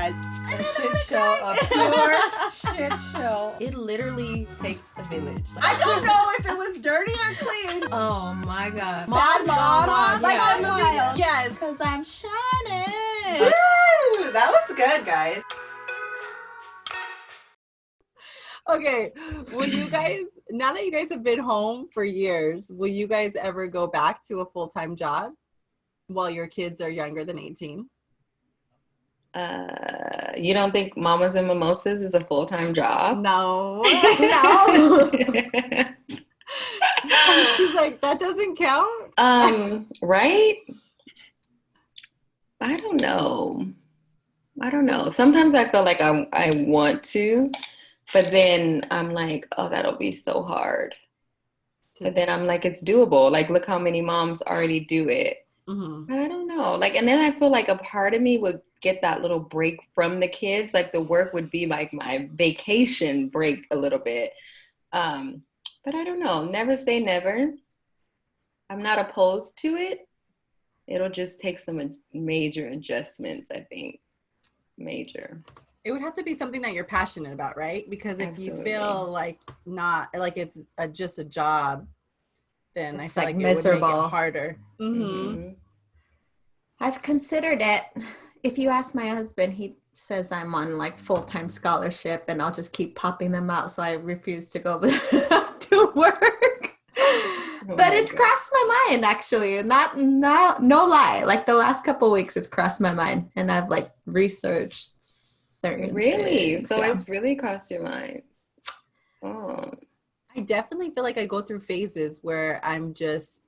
guys. A shit show, a pure shit show. It literally takes a village. I don't know if it was dirty or clean. Oh my god. Bad mom. Like Gone that wild. Yes. Because I'm shining. Woo! That was good, guys. Okay, will you guys, now that you guys have been home for years, will you guys ever go back to a full-time job while your kids are younger than 18? You don't think Mamas and Mimosas is a full-time job? No. No. She's like, that doesn't count? Right? I don't know. Sometimes I feel like I want to, but then I'm like, oh, that'll be so hard. But then I'm like, it's doable. Like, look how many moms already do it. Mm-hmm. But I don't know. Like, and then I feel like a part of me would get that little break from the kids. Like, the work would be like my vacation break a little bit. But I don't know. Never say never. I'm not opposed to it. It'll just take some major adjustments, I think. Major. It would have to be something that you're passionate about, right? Because if Absolutely. you feel like not, like it's just a job, then It's I feel like like it would make miserable. it harder. Mm-hmm. I've considered it. If you ask my husband, he says I'm on like full-time scholarship and I'll just keep popping them out. So I refuse to go to work. But it's crossed my mind, actually. No lie. Like the last couple weeks, it's crossed my mind. And I've like researched certain Really? things. So Yeah. it's really crossed your mind. Oh. I definitely feel like I go through phases where I'm just,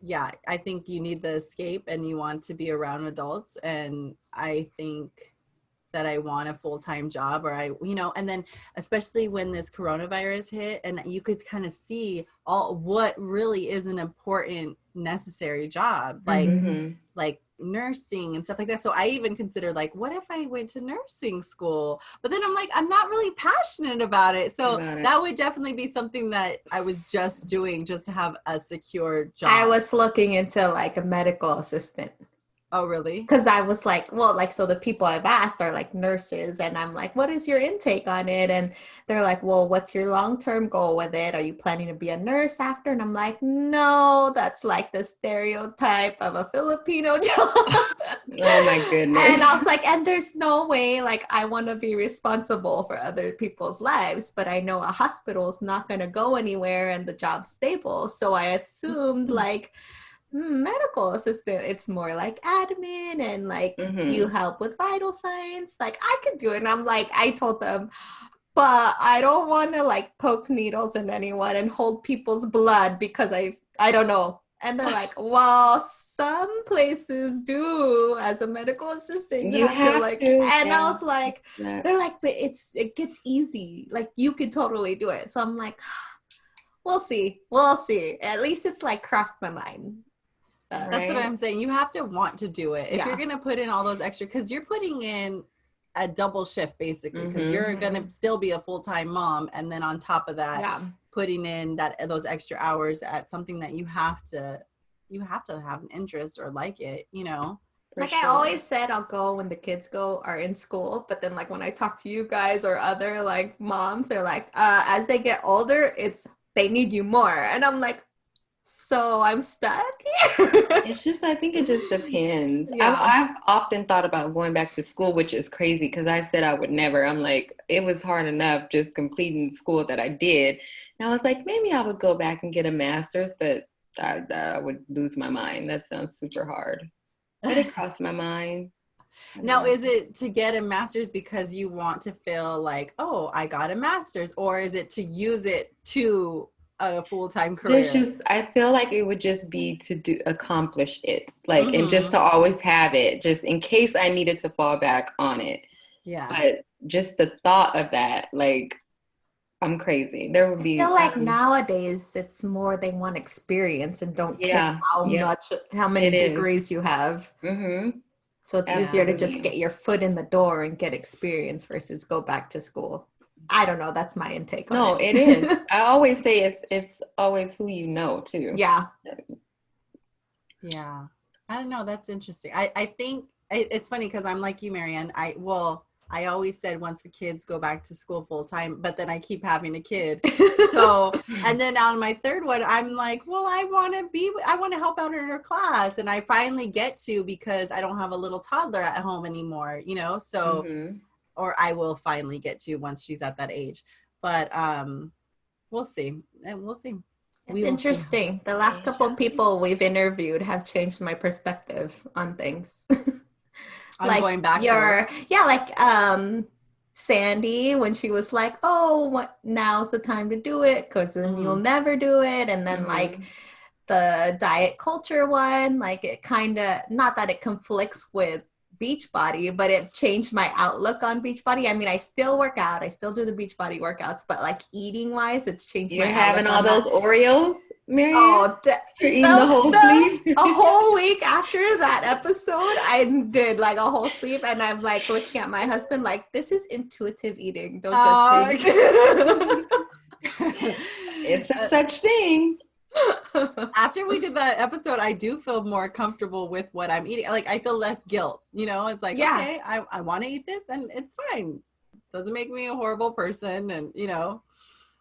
I think you need the escape and you want to be around adults. And I think that I want a full-time job and then especially when this coronavirus hit and you could kind of see all what really is an important, necessary job, like nursing and stuff like that. So I even considered like, what if I went to nursing school? But then I'm like, I'm not really passionate about it. So that would definitely be something that I was just doing just to have a secure job. I was looking into like a medical assistant. Oh, really? Because I was like, well, like, so the people I've asked are like nurses. And I'm like, what is your intake on it? And they're like, well, what's your long-term goal with it? Are you planning to be a nurse after? And I'm like, no, that's like the stereotype of a Filipino job. Oh, my goodness. And I was like, and there's no way, like, I want to be responsible for other people's lives. But I know a hospital is not going to go anywhere and the job's stable. So I assumed like, medical assistant, it's more like admin and like you help with vital signs. Like I could do it. And I'm like, I told them, but I don't want to like poke needles in anyone and hold people's blood because I don't know. And they're like, well, some places do as a medical assistant. You have to like, and I was like, they're like, but it gets easy. Like you could totally do it. So I'm like, we'll see. At least it's like crossed my mind. That's what I'm saying. You have to want to do it. If you're going to put in all those extra, because you're putting in a double shift basically, because you're going to still be a full-time mom. And then on top of that, putting in those extra hours at something that you have to have an interest or like it, you know? Like I always said, I'll go when the kids are in school. But then like when I talk to you guys or other like moms, they're like, as they get older, they need you more. And I'm like, so I'm stuck here. It's just, I think it just depends. Yeah. I've often thought about going back to school, which is crazy because I said I would never. I'm like, it was hard enough just completing school that I did. And I was like, maybe I would go back and get a master's, but I would lose my mind. That sounds super hard. But it crossed my mind. Now, is it to get a master's because you want to feel like, oh, I got a master's? Or is it to use it to a full-time career? I feel like it would just be to accomplish it, like, and just to always have it, just in case I needed to fall back on it. Yeah. But just the thought of that, like, I'm crazy. There would be. I feel like nowadays it's more they want experience and don't care how many degrees you have. So it's easier to just get your foot in the door and get experience versus go back to school. I don't know. That's my intake on it. No, it is. I always say it's always who you know, too. Yeah. Yeah. I don't know. That's interesting. I think it's funny because I'm like you, Marianne. I I always said once the kids go back to school full time, but then I keep having a kid. So, and then on my third one, I'm like, well, I want to help out in her class. And I finally get to, because I don't have a little toddler at home anymore, you know? So, or I will finally get to once she's at that age. But we'll see. And we'll see. It's interesting. The last couple of people we've interviewed have changed my perspective on things. I'm going back. Sandy, when she was like, "Oh, now's the time to do it, because then you'll never do it." And then like the diet culture one, like it kind of, not that it conflicts with Beachbody, but it changed my outlook on Beachbody. I mean, I still work out, I still do the Beachbody workouts, but like eating wise, it's changed. You're my having all those Oreos, Mary? Oh, you're eating the whole sleeve. A whole week after that episode, I did like a whole sleeve, and I'm like looking at my husband like, this is intuitive eating. Don't judge me. It's a such thing. After we did that episode, I do feel more comfortable with what I'm eating. Like I feel less guilt, you know. It's like, okay, I want to eat this, and it's fine. Doesn't make me a horrible person, and you know,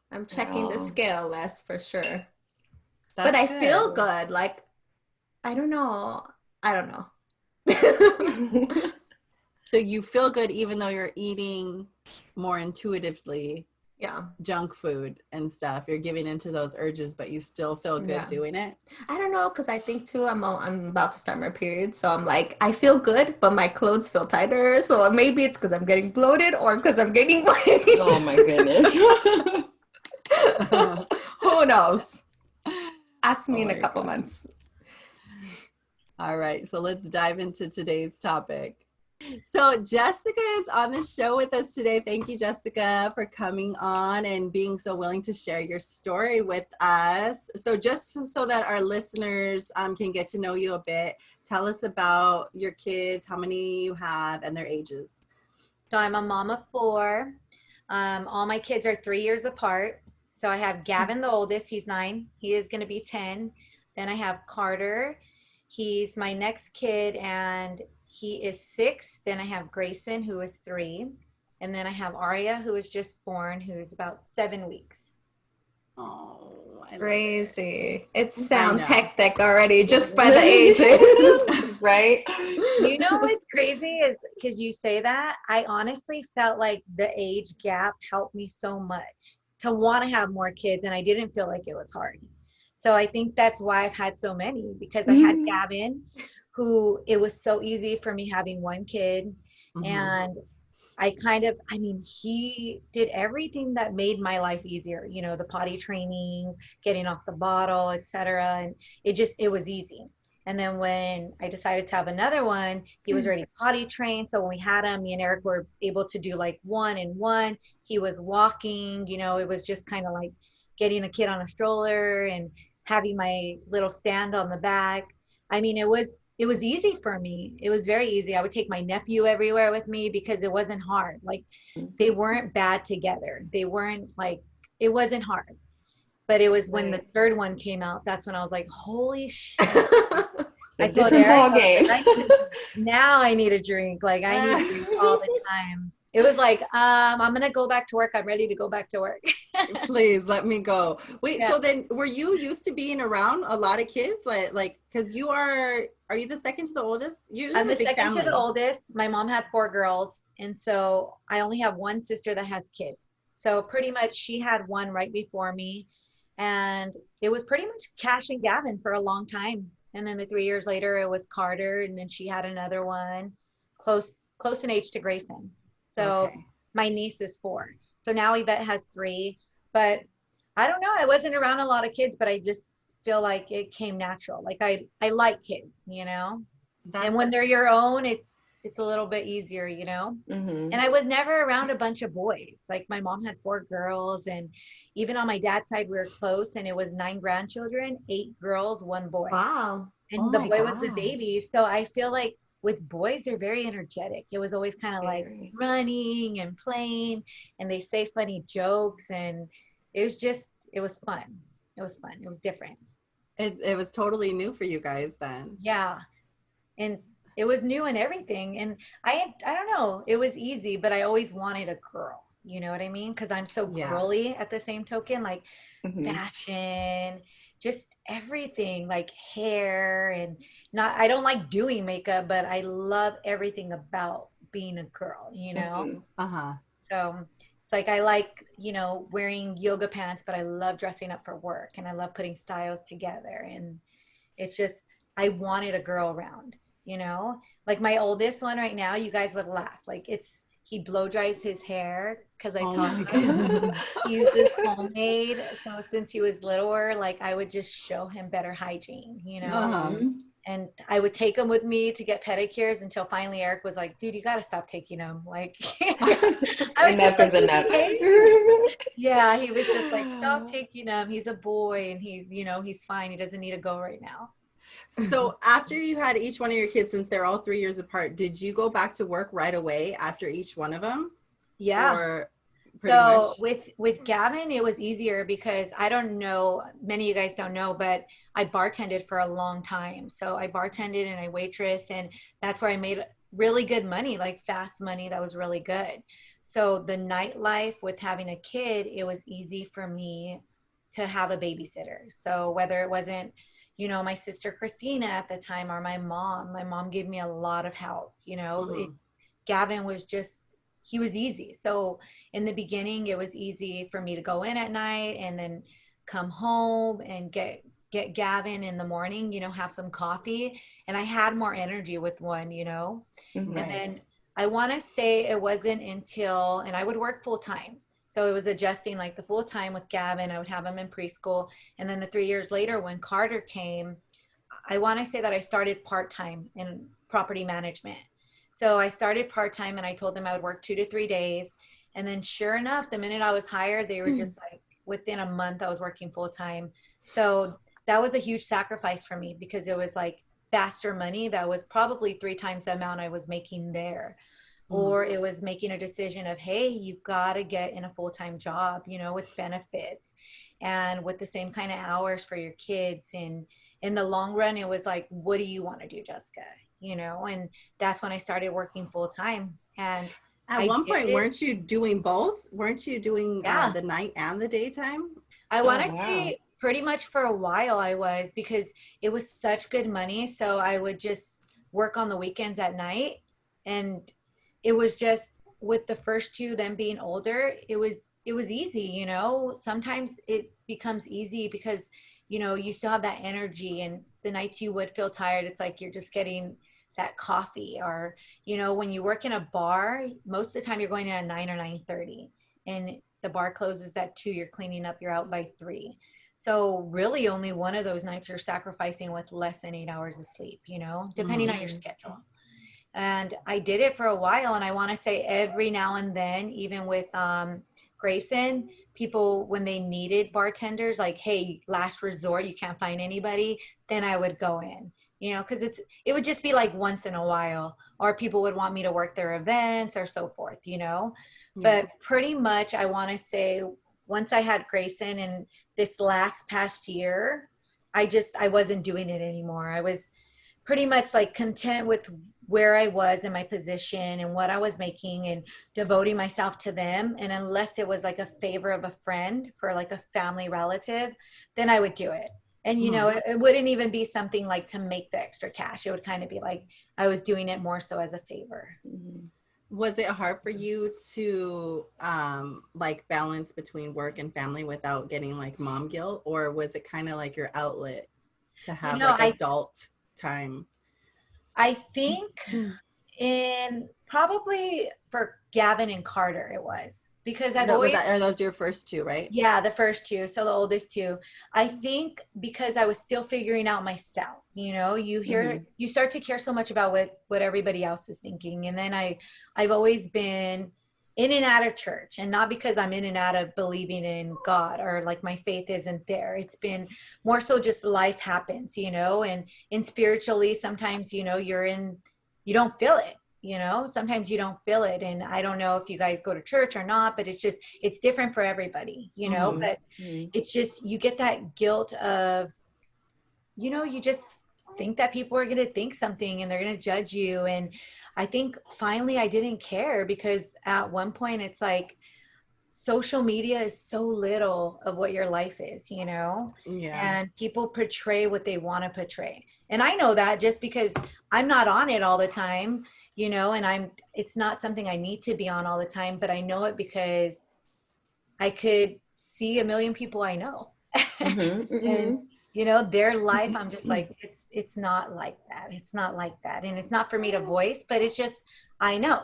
I'm checking the scale less for sure. That's but I good. feel good. Like I don't know. So you feel good even though you're eating more intuitively. Yeah, junk food and stuff. You're giving into those urges, but you still feel good doing it. I don't know, because I think too, I'm about to start my period, so I'm like, I feel good, but my clothes feel tighter. So maybe it's because I'm getting bloated or because I'm getting weight. Oh my goodness. Who knows? Ask me in a couple months. All right, so let's dive into today's topic. So Jessica is on the show with us today. Thank you, Jessica, for coming on and being so willing to share your story with us. So just so that our listeners can get to know you a bit, tell us about your kids, how many you have, and their ages. So I'm a mom of 4. All my kids are 3 years apart. So I have Gavin, the oldest. He's 9. He is going to be 10. Then I have Carter. He's my next kid, and he is 6. Then I have Grayson, who is 3. And then I have Aria, who was just born, who's about 7 weeks. Oh, crazy. It sounds hectic already just by the ages. Right? You know what's crazy is, because you say that, I honestly felt like the age gap helped me so much to want to have more kids, and I didn't feel like it was hard. So I think that's why I've had so many, because I had Gavin, who it was so easy for me having one kid. And he did everything that made my life easier, you know, the potty training, getting off the bottle, etc. And it was easy. And then when I decided to have another one, he was already potty trained. So when we had him, me and Eric were able to do like 1 and 1. He was walking, you know, it was just kind of like getting a kid on a stroller and having my little stand on the back. I mean, it was easy for me. It was very easy. I would take my nephew everywhere with me because it wasn't hard. Like, they weren't bad together. They weren't like, it wasn't hard. But it was when the third one came out, that's when I was like, holy shit. I told Eric, now I need a drink. Like, I need a drink all the time. It was like, I'm going to go back to work. I'm ready to go back to work. Please let me go. Wait, so then were you used to being around a lot of kids? Like, because are you the second to the oldest? I'm the second to the oldest. My mom had 4 girls. And so I only have one sister that has kids. So pretty much she had one right before me. And it was pretty much Cash and Gavin for a long time. And then the 3 years later, it was Carter. And then she had another one close in age to Grayson. So my niece is 4. So now Yvette has 3. But I don't know. I wasn't around a lot of kids, but I just feel like it came natural. Like I like kids, you know. And when they're your own, it's a little bit easier, you know. And I was never around a bunch of boys. Like, my mom had 4 girls, and even on my dad's side, we were close, and it was 9 grandchildren, 8 girls, 1 boy. Wow. And the boy was the baby. So I feel like with boys, they're very energetic. It was always kind of like running and playing, and they say funny jokes, and it was fun. It was fun. It was different. It was totally new for you guys then. Yeah. And it was new and everything. And I don't know, it was easy, but I always wanted a girl. You know what I mean? Because I'm so Yeah. girly at the same token, like Mhm. fashion, just everything, like hair and not, I don't like doing makeup, but I love everything about being a girl, you know? Mhm. Uh-huh. So it's like I like, wearing yoga pants, but I love dressing up for work and I love putting styles together. And it's just, I wanted a girl around, you know? Like my oldest one right now, you guys would laugh. Like he blow dries his hair because I Oh taught my him god. he uses homemade. So since he was littler, like I would just show him better hygiene, Uh-huh. Mhm. and I would take him with me to get pedicures until finally Eric was like, dude, you got to stop taking him. Like, I was just Enough is like, enough. yeah, he was just like, stop taking him. He's a boy and he's fine. He doesn't need to go right now. So after you had each one of your kids, since they're all 3 years apart, did you go back to work right away after each one of them? Yeah. Or pretty So much? with Gavin, it was easier because I don't know, many of you guys don't know, but I bartended for a long time. So I bartended and I waitress, and that's where I made really good money, like fast money that was really good. So the nightlife with having a kid, it was easy for me to have a babysitter. So whether it wasn't, my sister Christina at the time or my mom gave me a lot of help, Mhm. Gavin was just, he was easy. So in the beginning, it was easy for me to go in at night and then come home and get Gavin in the morning, have some coffee. And I had more energy with one, and Mhm. Right. then I want to say it wasn't until, and I would work full time. So it was adjusting like the full time with Gavin. I would have him in preschool. And then the 3 years later, when Carter came, I want to say that I started part time in property management. So I started part time and I told them I would work 2 to 3 days. And then sure enough, the minute I was hired, they were just like, within a month, I was working full time. So that was a huge sacrifice for me because it was like faster money that was probably 3 times the amount I was making there. Mhm. Or it was making a decision of, hey, you got to get in a full time job, with benefits and with the same kind of hours for your kids. And in the long run, it was like, what do you want to do, Jessica? And that's when I started working full time. And At I one did point, it. weren't you doing both? Weren't you doing Yeah. the night and the daytime? I Oh want to wow. say pretty much for a while I was because it was such good money. So I would just work on the weekends at night. And it was just with the first two, them being older, it was easy, Sometimes it becomes easy because, you still have that energy and the nights you would feel tired, it's like you're just getting that coffee or, when you work in a bar, most of the time you're going in at 9 or 9:30 and the bar closes at 2, you're cleaning up, you're out by 3. So really only one of those nights you're sacrificing with less than 8 hours of sleep, depending Mhm. on your schedule. And I did it for a while. And I want to say every now and then, even with Grayson, people, when they needed bartenders, like, hey, last resort, you can't find anybody, then I would go in, because it would just be like once in a while, or people would want me to work their events or so forth. Yeah. But pretty much, I want to say, once I had Grayson and this last past year, I wasn't doing it anymore. I was pretty much like content with where I was in my position and what I was making and devoting myself to them. And unless it was like a favor of a friend for like a family relative, then I would do it. And Mhm. it wouldn't even be something like to make the extra cash. It would kind of be like I was doing it more so as a favor. Mhm. Was it hard for you to like balance between work and family without getting like mom guilt, or was it kind of like your outlet to You have know, like I adult time? I think in probably for Gavin and Carter it was because I've That was always. that, are those your first two, right? Yeah, the first two. So the oldest two. I think because I was still figuring out myself, Mhm. you start to care so much about what everybody else is thinking. And then I've always been in and out of church, and not because I'm in and out of believing in God or like my faith isn't there. It's been more so just life happens, and spiritually sometimes, you don't feel it. Sometimes you don't feel it. And I don't know if you guys go to church or not, but it's different for everybody, Mhm. but Mhm. it's just, you get that guilt of, you just think that people are going to think something and they're going to judge you. And I think finally I didn't care, because at one point it's like social media is so little of what your life is, you know, Yeah. and people portray what they want to portray. And I know that just because I'm not on it all the time, you know, and it's not something I need to be on all the time, but I know it because I could see a million people I know. And you know, their life, I'm just like, it's not like that. It's not like that. And it's not for me to voice, but it's just, I know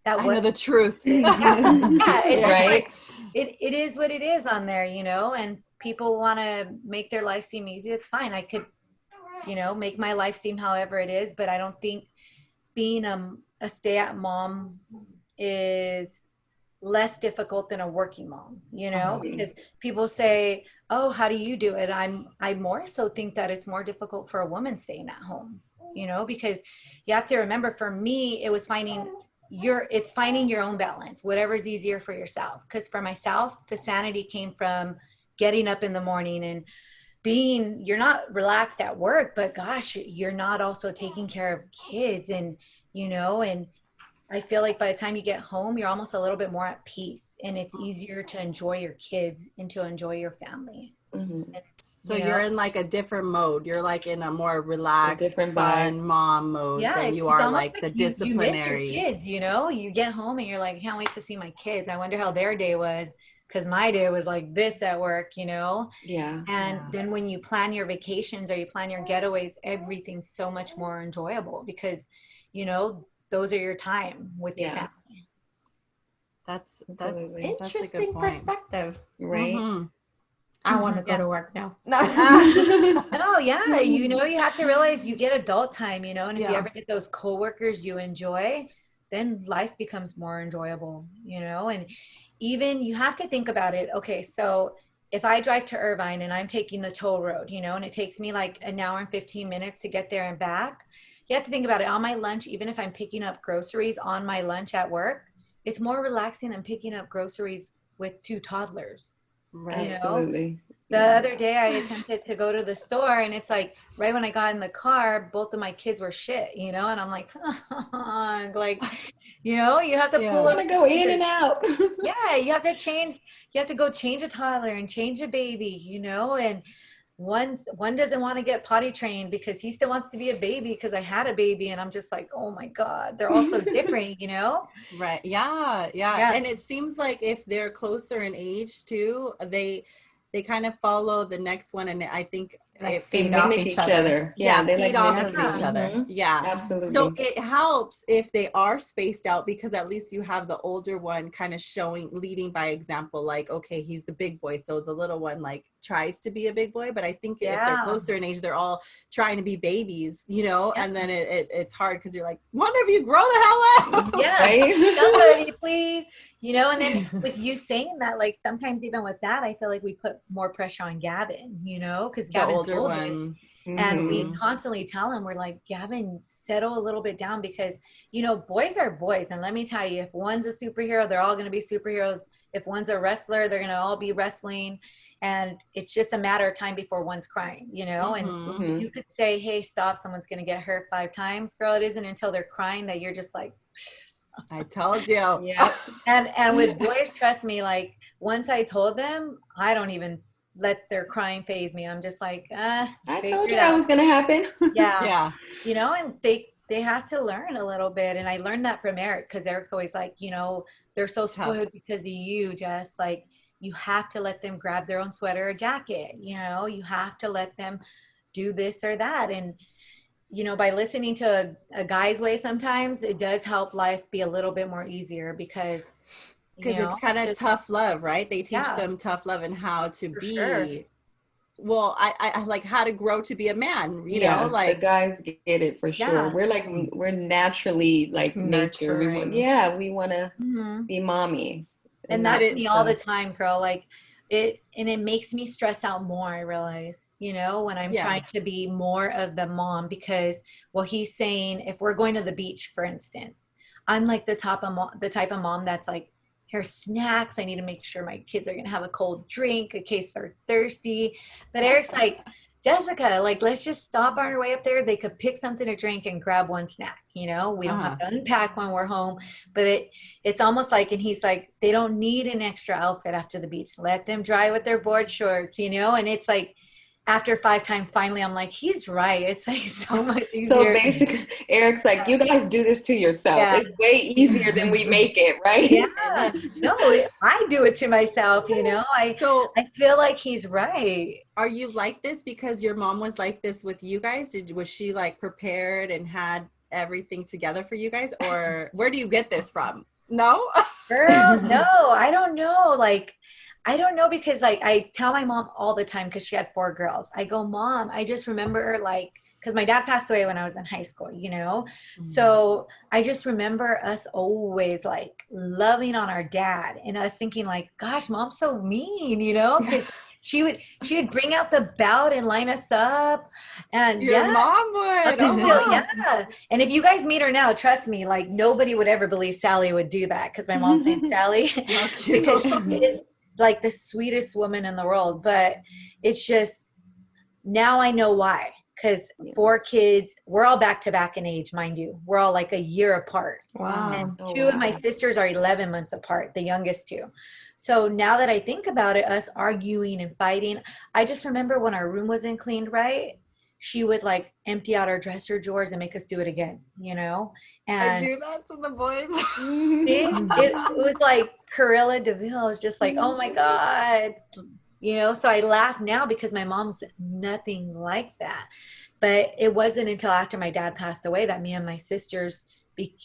that I what know the truth. yeah, it's just Right. like it is what it is on there, you know, and people want to make their life seem easy. It's fine. I could, you know, make my life seem however it is, but I don't think being a stay-at mom is less difficult than a working mom, you know, because people say, oh, how do you do it? I more so think that it's more difficult for a woman staying at home, you know, because you have to remember, for me, it was finding your own balance, whatever's easier for yourself. Because for myself, the sanity came from getting up in the morning and you're not relaxed at work, but gosh, you're not also taking care of kids, and you know, and I feel like by the time you get home, you're almost a little bit more at peace, and it's easier to enjoy your kids and to enjoy your family. So you're in like a different mode. You're like in a more relaxed, fun mom mode than you are like the disciplinary. You miss your kids, you know? You get home and you're like, I can't wait to see my kids. I wonder how their day was, because my day was like this at work, you know? Yeah. And then when you plan your vacations or you plan your getaways, everything's so much more enjoyable because, you know, those are your time with your family. That's interesting perspective. Right. I want to go to work now. Oh yeah, you know, you have to realize you get adult time, you know, and if you ever get those coworkers you enjoy, then life becomes more enjoyable, you know. And even you have to think about it. Okay, so if I drive to Irvine and I'm taking the toll road, you know, and it takes me like an hour and 15 minutes to get there and back, you have to think about it. On my lunch, even if I'm picking up groceries on my lunch at work, it's more relaxing than picking up groceries with 2 toddlers. Right. You know? Absolutely. The other day I attempted to go to the store, and it's like right when I got in the car, both of my kids were shit, you know, and I'm like, like, you know, you have to pull up. Go in and out. Yeah, you have to go change a toddler and change a baby, you know, and one doesn't want to get potty trained because he still wants to be a baby because I had a baby, and I'm just like, oh my God, they're all so different, you know? Right. Yeah. And it seems like if they're closer in age too, they kind of follow the next one, and I think they feed off each other. Yeah, they feed off of each other. Yeah, absolutely. So it helps if they are spaced out, because at least you have the older one kind of leading by example. Like, okay, he's the big boy, so the little one like tries to be a big boy. But I think if they're closer in age, they're all trying to be babies, you know. And then it's hard because you're like, one of you grow the hell up. Yeah, right? Somebody please. You know, and then with you saying that, like sometimes even with that, I feel like we put more pressure on Gavin, you know, because Gavin's older one. And we constantly tell him, we're like, Gavin, settle a little bit down, because, you know, boys are boys. And let me tell you, if one's a superhero, they're all going to be superheroes. If one's a wrestler, they're going to all be wrestling. And it's just a matter of time before one's crying, you know, and you could say, hey, stop, someone's going to get hurt 5 times. Girl, it isn't until they're crying that you're just like, I told you. Yeah. And with boys, trust me, like once I told them, I don't even let their crying faze me. I'm just like, I told you that was gonna happen. Yeah. You know, and they have to learn a little bit. And I learned that from Eric, because Eric's always like, you know, they're so spoiled because of you, Jess. Like, you have to let them grab their own sweater or jacket. You know, you have to let them do this or that. And you know, by listening to a guy's way, sometimes it does help life be a little bit more easier, because it's kind of tough love, right? They teach them tough love and how to be. Sure. Well, I like how to grow to be a man, you know, like the guys get it for sure. We're naturally like nature. We want to be mommy. And that's me all the time, girl. Like, it makes me stress out more, I realize, you know, when I'm trying to be more of the mom, because he's saying, if we're going to the beach, for instance, I'm like the type of mom that's like, here's snacks, I need to make sure my kids are gonna have a cold drink in case they're thirsty. But Eric's like, Jessica, like, let's just stop on our way up there. They could pick something to drink and grab one snack. We don't have to unpack when we're home. But it's almost like, and he's like, they don't need an extra outfit after the beach. Let them dry with their board shorts, and it's like, after 5 times, finally, I'm like, he's right. It's like so much easier. So basically, Eric's like, you guys do this to yourself. Yeah. It's way easier than we make it, right? Yeah. No, I do it to myself, So I feel like he's right. are you like this because your mom was like this with you guys? Was she like prepared and had everything together for you guys? Or where do you get this from? No? Girl, no, I don't know. Like, I don't know, because like I tell my mom all the time, because she had 4 girls. I go, Mom, I just remember, like, because my dad passed away when I was in high school, So I just remember us always like loving on our dad, and us thinking like, gosh, Mom's so mean, 'cause she would bring out the belt and line us up, and Your mom would. Oh, wow. yeah. And if you guys meet her now, trust me, like nobody would ever believe Sally would do that, because my mom's name's Sally. Because she is like the sweetest woman in the world. But it's just, now I know why. Because 4 kids, we're all back to back in age, mind you. We're all like a year apart. Wow. And 2 of my sisters are 11 months apart, the youngest 2. So now that I think about it, us arguing and fighting, I just remember when our room wasn't cleaned right, she would like empty out our dresser drawers and make us do it again, And I do that to the boys. it was like Corella DeVille. It was just like, oh my God. So I laugh now because my mom's nothing like that. But it wasn't until after my dad passed away that me and my sisters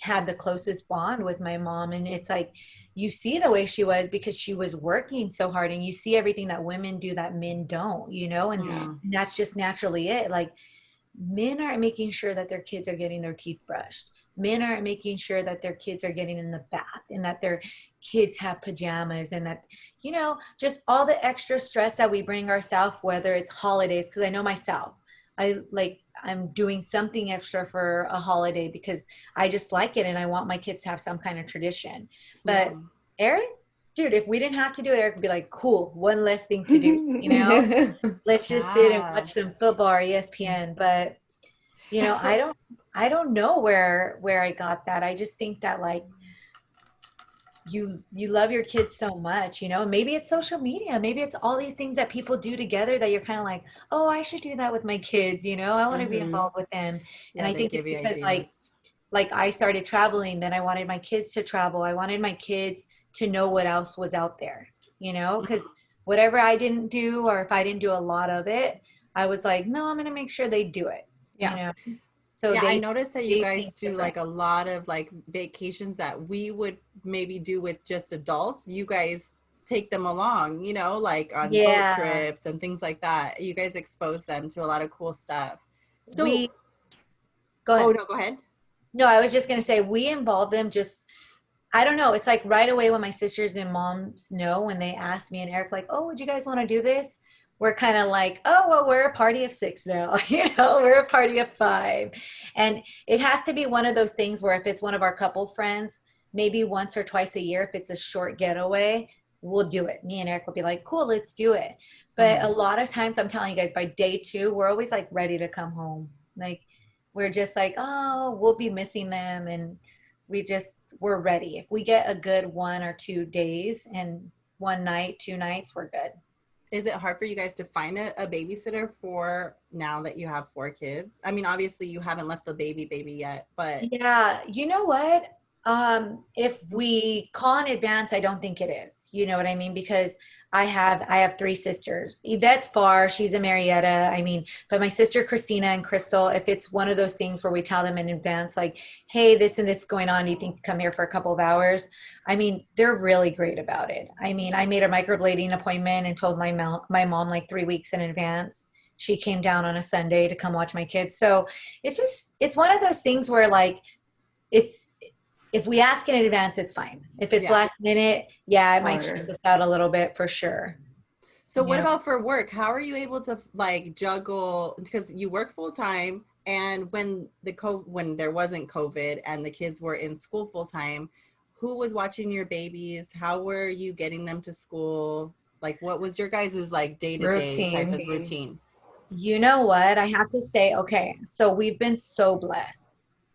had the closest bond with my mom. And it's like, you see the way she was, because she was working so hard, and you see everything that women do that men don't, and that's just naturally it. Like, men aren't making sure that their kids are getting their teeth brushed. Men aren't making sure that their kids are getting in the bath, and that their kids have pajamas, and that, just all the extra stress that we bring ourselves, whether it's holidays. Because I know myself, I'm doing something extra for a holiday because I just like it, and I want my kids to have some kind of tradition. But Eric, dude, if we didn't have to do it, Eric would be like, cool, one less thing to do, let's just sit and watch some football or ESPN. But I don't know where I got that. I just think that, like, you love your kids so much, maybe it's social media, maybe it's all these things that people do together that you're kind of like, oh, I should do that with my kids, I want to be involved with them. And I think it's because like I started traveling, then I wanted my kids to travel. I wanted my kids to know what else was out there, because whatever I didn't do, or if I didn't do a lot of it, I was like, no, I'm going to make sure they do it. So I noticed that you guys do like a lot of like vacations that we would maybe do with just adults. You guys take them along, like on boat trips and things like that. You guys expose them to a lot of cool stuff. So go ahead. Oh, no, go ahead. No, I was just going to say, we involve them just, I don't know. It's like right away when my sisters and moms know, when they ask me and Eric, like, oh, would you guys want to do this? We're kind of like, oh, well, we're a party of 6 now, we're a party of 5. And it has to be one of those things where if it's one of our couple friends, maybe once or twice a year, if it's a short getaway, we'll do it. Me and Eric will be like, cool, let's do it. But a lot of times, I'm telling you guys, by day 2, we're always like ready to come home. Like, we're just like, oh, we'll be missing them. And we're ready. If we get a good 1 or 2 days and 1 night, 2 nights, we're good. Is it hard for you guys to find a babysitter for now that you have 4 kids? I mean, obviously you haven't left the baby yet, but. Yeah, you know what? If we call in advance, I don't think it is. You know what I mean? Because I have 3 sisters. Yvette's far. She's in Marietta. I mean, but my sister Christina and Crystal, if it's one of those things where we tell them in advance, like, hey, this and this is going on, do you think come here for a couple of hours? I mean, they're really great about it. I mean, I made a microblading appointment and told my mom like 3 weeks in advance. She came down on a Sunday to come watch my kids. So it's one of those things where, like, if we ask in advance, it's fine. If it's last minute, it might stress us out a little bit for sure. So what about for work? How are you able to like juggle, because you work full time, and when there wasn't COVID and the kids were in school full time, who was watching your babies? How were you getting them to school? Like, what was your guys' like day-to-day type of routine? You know what? I have to say, okay, so we've been so blessed.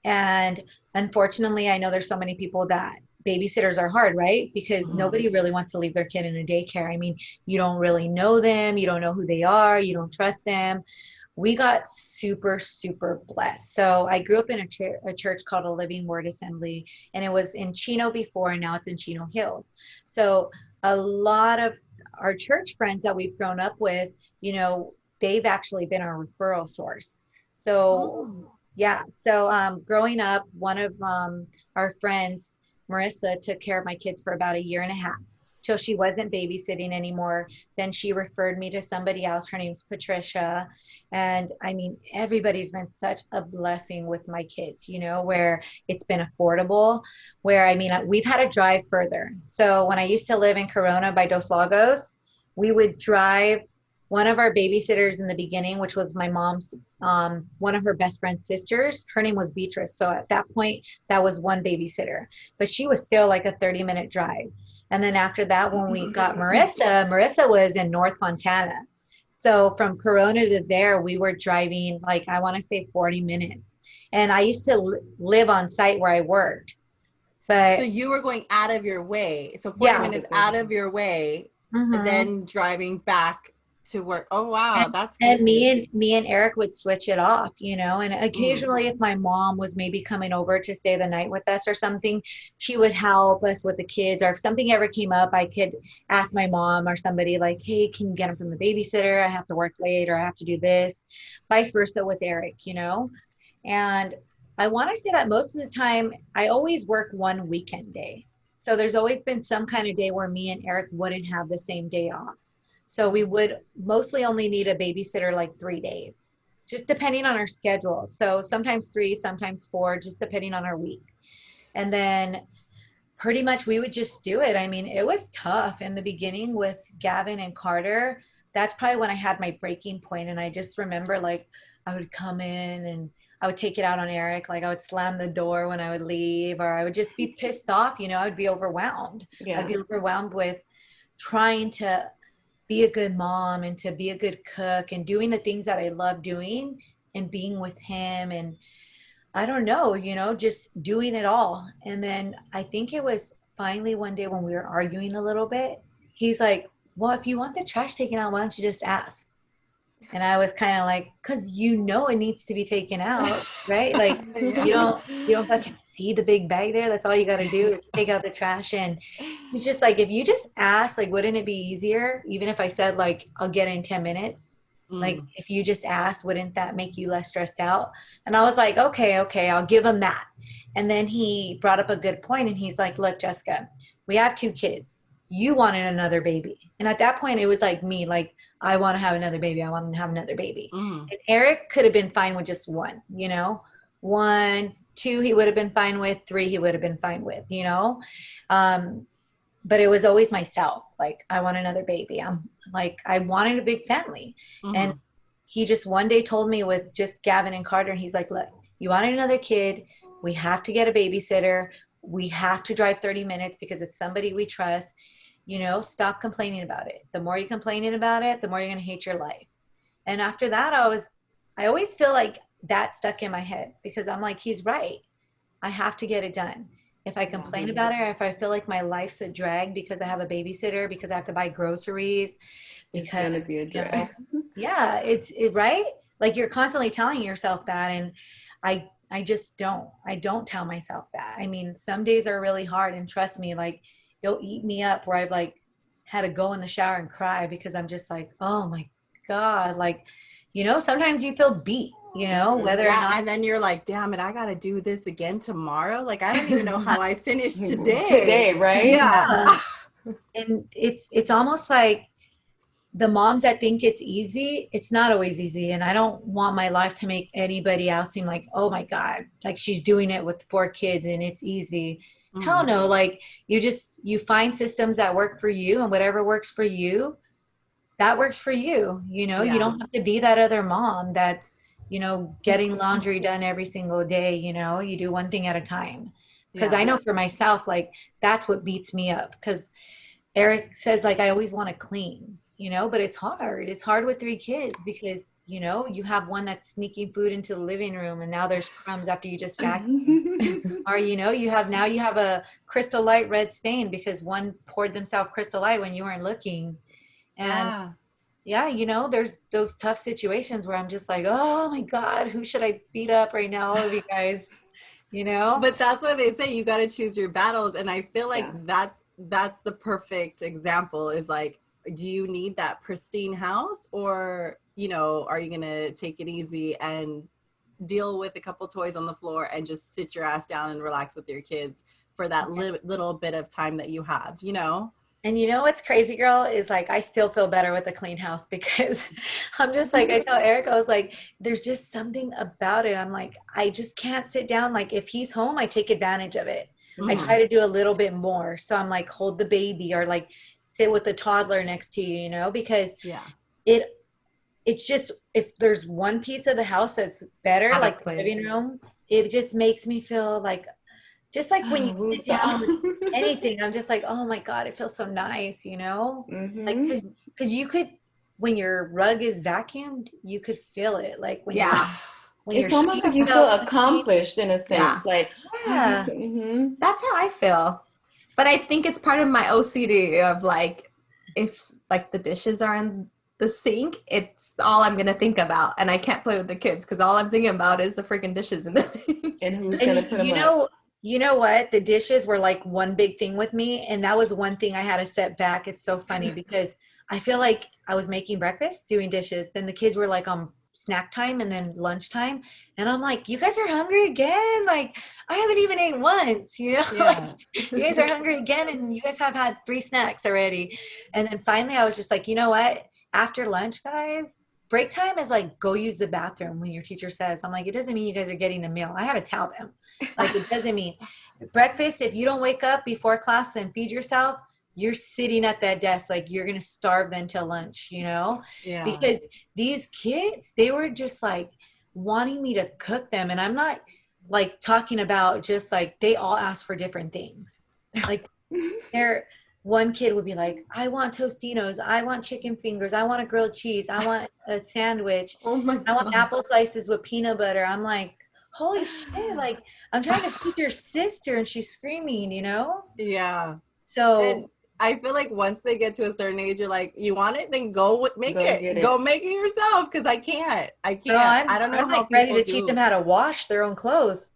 And unfortunately, I know there's so many people that babysitters are hard, right? Because Mhm. nobody really wants to leave their kid in a daycare. I mean, you don't really know them, you don't know who they are, you don't trust them. We got super, super blessed. So I grew up in a church called a Living Word Assembly, and it was in Chino before, and now it's in Chino Hills. So a lot of our church friends that we've grown up with, you know, they've actually been our referral source. So Oh. yeah, so growing up, one of our friends, Marissa, took care of my kids for about a year and a half till she wasn't babysitting anymore. Then she referred me to somebody else. Her name's Patricia. And I mean, everybody's been such a blessing with my kids, you know, where it's been affordable, where I mean, we've had to drive further. So when I used to live in Corona by Dos Lagos, we would drive one of our babysitters in the beginning, which was my mom's, one of her best friend's sisters. Her name was Beatrice. So at that point, that was one babysitter, but she was still like a 30-minute drive. And then after that, when we got Marissa was in North Fontana. So from Corona to there, we were driving like, I want to say 40 minutes. And I used to live on site where I worked. So But you were going out of your way. So 40 yeah. minutes out of your way, Mhm. then driving back to work. Oh wow, And, that's and crazy. me and Eric would switch it off, you know, and Mm. occasionally if my mom was maybe coming over to stay the night with us or something, she would help us with the kids, or if something ever came up, I could ask my mom or somebody like, hey, can you get him from the babysitter? I have to work late, or I have to do this, vice versa with Eric, you know. And I want to say that most of the time I always work one weekend day. So there's always been some kind of day where me and Eric wouldn't have the same day off. So we would mostly only need a babysitter like 3 days, just depending on our schedule. So sometimes three, sometimes four, just depending on our week. And then pretty much we would just do it. I mean, it was tough in the beginning with Gavin and Carter. That's probably when I had my breaking point. And I just remember like I would come in and I would take it out on Eric. Like I would slam the door when I would leave, or I would just be pissed off. You know, I'd be overwhelmed. I'd Yeah. be overwhelmed with trying to be a good mom and to be a good cook and doing the things that I love doing and being with him. And I don't know, you know, just doing it all. And then I think it was finally one day when we were arguing a little bit, he's like, well, if you want the trash taken out, why don't you just ask? And I was kind of like, cause you know it needs to be taken out, right? Like Yeah. you don't fucking see the big bag there. That's all you gotta do is take out the trash. And it's just like if you just ask, like, wouldn't it be easier? Even if I said like I'll get it in 10 minutes. Like Mm. if you just asked, wouldn't that make you less stressed out? And I was like, okay, I'll give him that. And then he brought up a good point and he's like, look, Jessica, we have two kids. You wanted another baby. And at that point it was like me, like I want to have another baby. I want to have another baby. Mm. And Eric could have been fine with just one, you know, one, two, he would have been fine with, three, he would have been fine with, you know. Um, but it was always myself. Like, I want another baby. I'm like, I wanted a big family. And Mm. he just one day told me with just Gavin and Carter, and he's like, look, you wanted another kid. We have to get a babysitter. We have to drive 30 minutes because it's somebody we trust. You know, stop complaining about it. The more you're complaining about it, the more you're going to hate your life. And after that, I always feel like that stuck in my head because I'm like, he's right. I have to get it done. If I Yeah. complain about it, or if I feel like my life's a drag because I have a babysitter, because I have to buy groceries, It's because, gonna be a you know, drag. yeah, right. Like you're constantly telling yourself that. And I just I don't tell myself that. I mean, some days are really hard and trust me, like it'll eat me up where I've like had to go in the shower and cry because I'm just like, oh my God, like, you know, sometimes you feel beat, you know, whether or Yeah, not. and then you're like, damn it, I gotta do this again tomorrow. Like, I don't even know how I finished today. Today, right? Yeah. Yeah. And it's almost like the moms that think it's easy, it's not always easy. And I don't want my life to make anybody else seem like, oh my God, like she's doing it with 4 kids and it's easy. Hell Mm. no. Like you find systems that work for you, and whatever works for you, that works for you. You know, you Yeah. don't have to be that other mom that's, you know, getting laundry done every single day. You know, you do one thing at a time. Because I Yeah. know for myself, like that's what beats me up. Because Eric says, like, I always want to clean. you know, but it's hard. It's hard with 3 kids because, you know, you have one that's sneaking food into the living room and now there's crumbs after you just vacuumed. Or, you know, you have a Crystal Light red stain because one poured themselves Crystal Light when you weren't looking. And Yeah. yeah, you know, there's those tough situations where I'm just like, oh my God, who should I beat up right now? All of you guys, you know? But that's what they say, you got to choose your battles, and I feel like Yeah. that's the perfect example, is like, do you need that pristine house, or you know, are you gonna take it easy and deal with a couple toys on the floor and just sit your ass down and relax with your kids for that little bit of time that you have, you know? And you know what's crazy, girl, is like I still feel better with a clean house because I'm just like, I tell Eric, I was like, there's just something about it. I'm like, I just can't sit down. Like if he's home, I take advantage of it. I Mhm. try to do a little bit more. So I'm like, hold the baby or like sit with the toddler next to you, you know, because Yeah. it it's just if there's one piece of the house that's better, Out like of the living place. room, it just makes me feel like just like when you sit down with anything, I'm just like, oh my God, it feels so nice, you know? Like, Mm-hmm. cause you could, when your rug is vacuumed, you could feel it. Like Yeah. when your It's almost like sheets you feel smell clean. accomplished in a Yeah. sense. Like, oh, you. Yeah. Mm-hmm. That's how I feel. But I think it's part of my OCD of like, if like the dishes are in the sink, it's all I'm gonna think about, and I can't play with the kids because all I'm thinking about is the freaking dishes in the sink. And who's And gonna put them up? you know what? The dishes were like one big thing with me. And that was one thing I had to set back. It's so funny because I feel like I was making breakfast, doing dishes. Then the kids were like on snack time and then lunchtime. And I'm like, you guys are hungry again? Like, I haven't even ate once, you know? Like, Yeah. you guys are hungry again and you guys have had 3 snacks already. And then finally I was just like, you know what? After lunch, guys, break time is like go use the bathroom when your teacher says. I'm like, it doesn't mean you guys are getting a meal. I had to tell them. Like it doesn't mean breakfast. If you don't wake up before class and feed yourself, you're sitting at that desk like you're gonna starve until lunch, you know? Yeah. Because these kids, they were just like wanting me to cook them. And I'm not like talking about just like they all ask for different things. Like they're one kid would be like, I want Tostinos, I want chicken fingers, I want a grilled cheese, I want a sandwich, Oh my I want gosh. apple slices with peanut butter. I'm like, holy shit, like I'm trying to feed your sister and she's screaming, you know? Yeah. And So I feel like once they get to a certain age, you're like, you want it, then go make Go get it. Go it. make it yourself, because I can't. I girl, can't. I don't know I'm how like ready people to teach them do. how to wash their own clothes.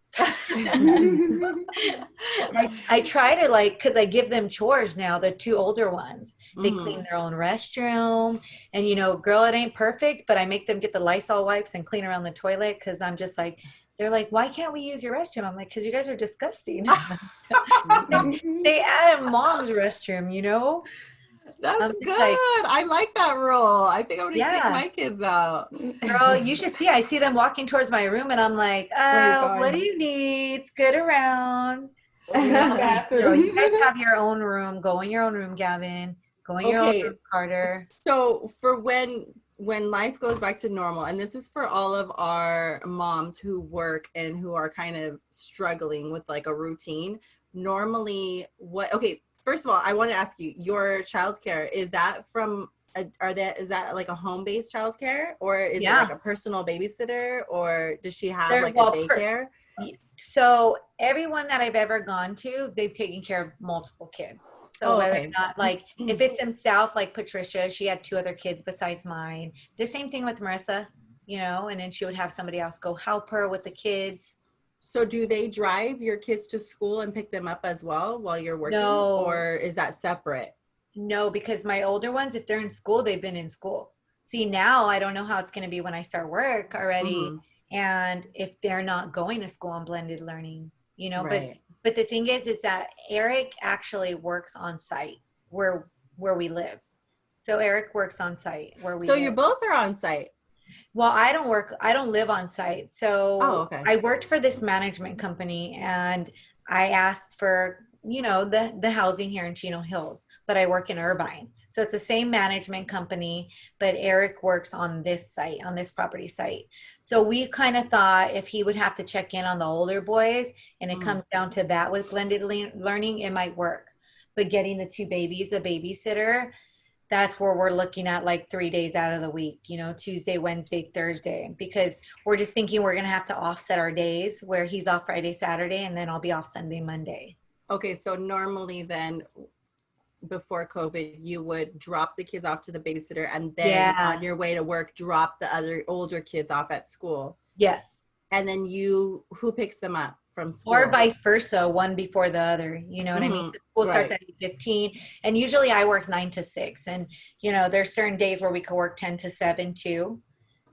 I try to like because I give them chores now, the 2 older ones. They clean Mhm. their own restroom. And you know, girl, it ain't perfect, but I make them get the Lysol wipes and clean around the toilet because I'm just like, they're like, why can't we use your restroom? I'm like, because you guys are disgusting. They add in mom's restroom, you know? I'm That's just good. like, I like that rule. I think I'm gonna kick yeah. my kids out. Girl, you should see. I see them walking towards my room, and I'm like, Where you what do going? you need? Scoot around. Go You know, use the I'm like, girl, you guys bathroom. have your own room. Go in your own room, Gavin. Go in your own Okay, room, Carter. so for when life goes back to normal, and this is for all of our moms who work and who are kind of struggling with like a routine, normally what, okay, first of all, I want to ask you, your childcare, is that from is that like a home-based childcare, or is it Yeah. like a personal babysitter, or does she have They're like a daycare? so everyone that I've ever gone to, they've taken care of multiple kids. So Oh, whether or okay. not like if it's himself, like Patricia, she had 2 other kids besides mine. The same thing with Marissa, you know, and then she would have somebody else go help her with the kids. So do they drive your kids to school and pick them up as well while you're working, No, or is that separate? no, because my older ones, if they're in school, they've been in school. See, now I don't know how it's going to be when I start work already. Hmm. And if they're not going to school on blended learning, you know, Right. but the thing is that Eric actually works on site where we live. So Eric works on site where we So you live. both are on site. Well, I don't live on site. Oh, So okay. I worked for this management company and I asked for, you know, the housing here in Chino Hills, but I work in Irvine. So it's the same management company, but Eric works on this site, on this property site. So we kind of thought if he would have to check in on the older boys and it comes down to that with blended learning, it might work. But getting the 2 babies, a babysitter, that's where we're looking at like 3 days out of the week, you know, Tuesday, Wednesday, Thursday, because we're just thinking we're going to have to offset our days where he's off Friday, Saturday, and then I'll be off Sunday, Monday. Okay, so normally then before COVID, you would drop the kids off to the babysitter and then Yeah. on your way to work, drop the other older kids off at school. Yes. And then who picks them up from school? Or vice versa, one before the other. You know what I mean? The school starts at 8:15, and usually I work 9 to 6. And you know, there's certain days where we could work 10 to 7 too.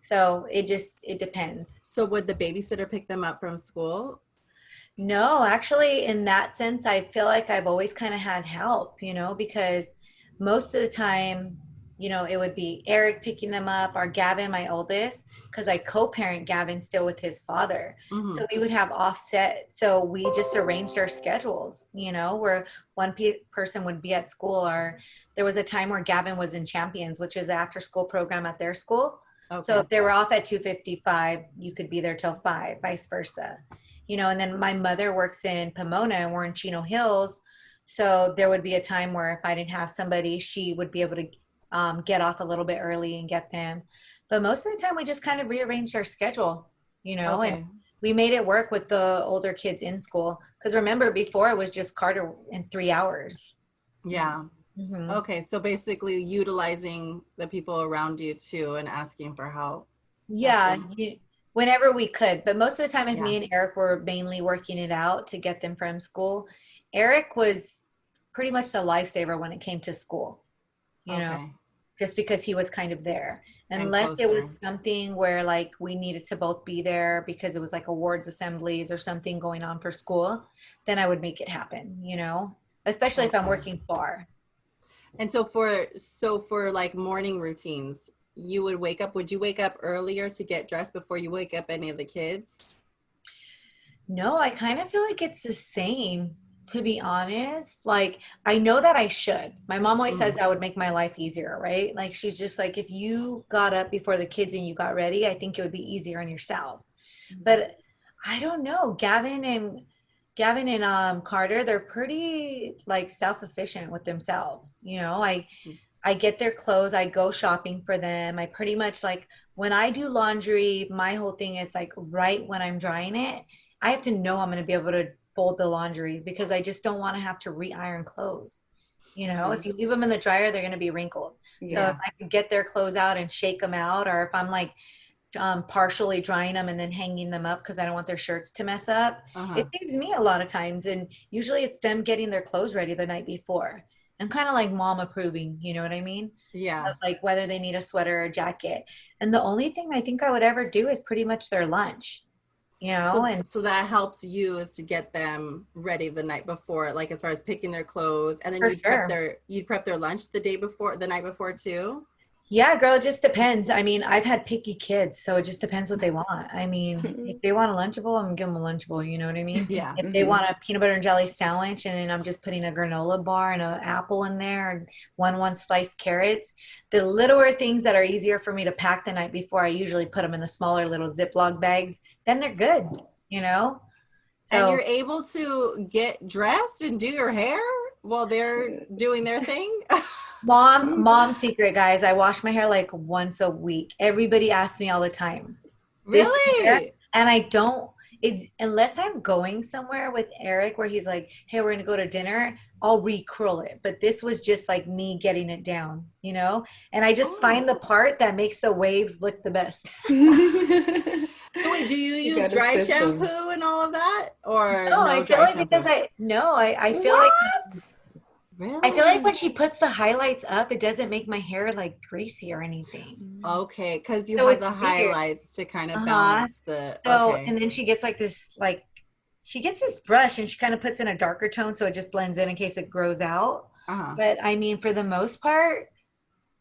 So it depends. So would the babysitter pick them up from school? No, actually, in that sense, I feel like I've always kind of had help, you know, because most of the time, you know, it would be Eric picking them up or Gavin, my oldest, because I co-parent Gavin still with his father. So we would have offset. So we just arranged our schedules, you know, where one person would be at school, or there was a time where Gavin was in Champions, which is an after school program at their school. Okay. So if they were off at 2:55, you could be there till 5, vice versa. You know, and then my mother works in Pomona and we're in Chino Hills. So there would be a time where if I didn't have somebody, she would be able to get off a little bit early and get them. But most of the time we just kind of rearranged our schedule, you know, and we made it work with the older kids in school. Because remember, before it was just Carter in 3 hours. Yeah. Okay. So basically utilizing the people around you too and asking for help. Yeah. Whenever we could. But most of the time, if me and Eric were mainly working it out to get them from school, Eric was pretty much the lifesaver when it came to school, you know, just because he was kind of there. Unless it was something where like we needed to both be there because it was like awards assemblies or something going on for school, then I would make it happen, you know, especially if I'm working far. And so for like morning routines, would you wake up earlier to get dressed before you wake up any of the kids? No, I kind of feel like it's the same, to be honest. Like, I know that I should. My mom always says that would make my life easier, right? Like, she's just like, if you got up before the kids and you got ready, I think it would be easier on yourself. But I don't know. Gavin and Carter, they're pretty like self-efficient with themselves. You know, I get their clothes, I go shopping for them. I pretty much like when I do laundry, my whole thing is like right when I'm drying it, I have to know I'm going to be able to fold the laundry because I just don't want to have to re-iron clothes. You know, if you leave them in the dryer, they're going to be wrinkled. So if I can get their clothes out and shake them out, or if I'm like partially drying them and then hanging them up because I don't want their shirts to mess up, it saves me a lot of times. And usually it's them getting their clothes ready the night before. And kind of like mom approving, you know what I mean? Yeah. Of like whether they need a sweater or a jacket. And the only thing I think I would ever do is pretty much their lunch, you know? So that helps you is to get them ready the night before, like as far as picking their clothes, and then you'd prep their lunch the night before too? Yeah, girl, it just depends. I mean, I've had picky kids, so it just depends what they want. I mean, if they want a Lunchable, I'm gonna give them a Lunchable, you know what I mean? Yeah. If they want a peanut butter and jelly sandwich and then I'm just putting a granola bar and an apple in there and one sliced carrots, the littler things that are easier for me to pack the night before, I usually put them in the smaller little Ziploc bags, then they're good, you know? So, and you're able to get dressed and do your hair while they're doing their thing? Mom secret, guys. I wash my hair like once a week. Everybody asks me all the time. Really? And I don't, it's unless I'm going somewhere with Eric where he's like, hey, we're gonna go to dinner, I'll recurl it. But this was just like me getting it down, you know? And I just find the part that makes the waves look the best. So wait, do you use dry shampoo and all of that? Or no, I feel like shampoo? Because I feel like really? I feel like when she puts the highlights up, it doesn't make my hair like greasy or anything. Okay, because you have the highlights to kind of balance the. So and then she gets like this, like she gets this brush and she kind of puts in a darker tone so it just blends in case it grows out. But I mean, for the most part,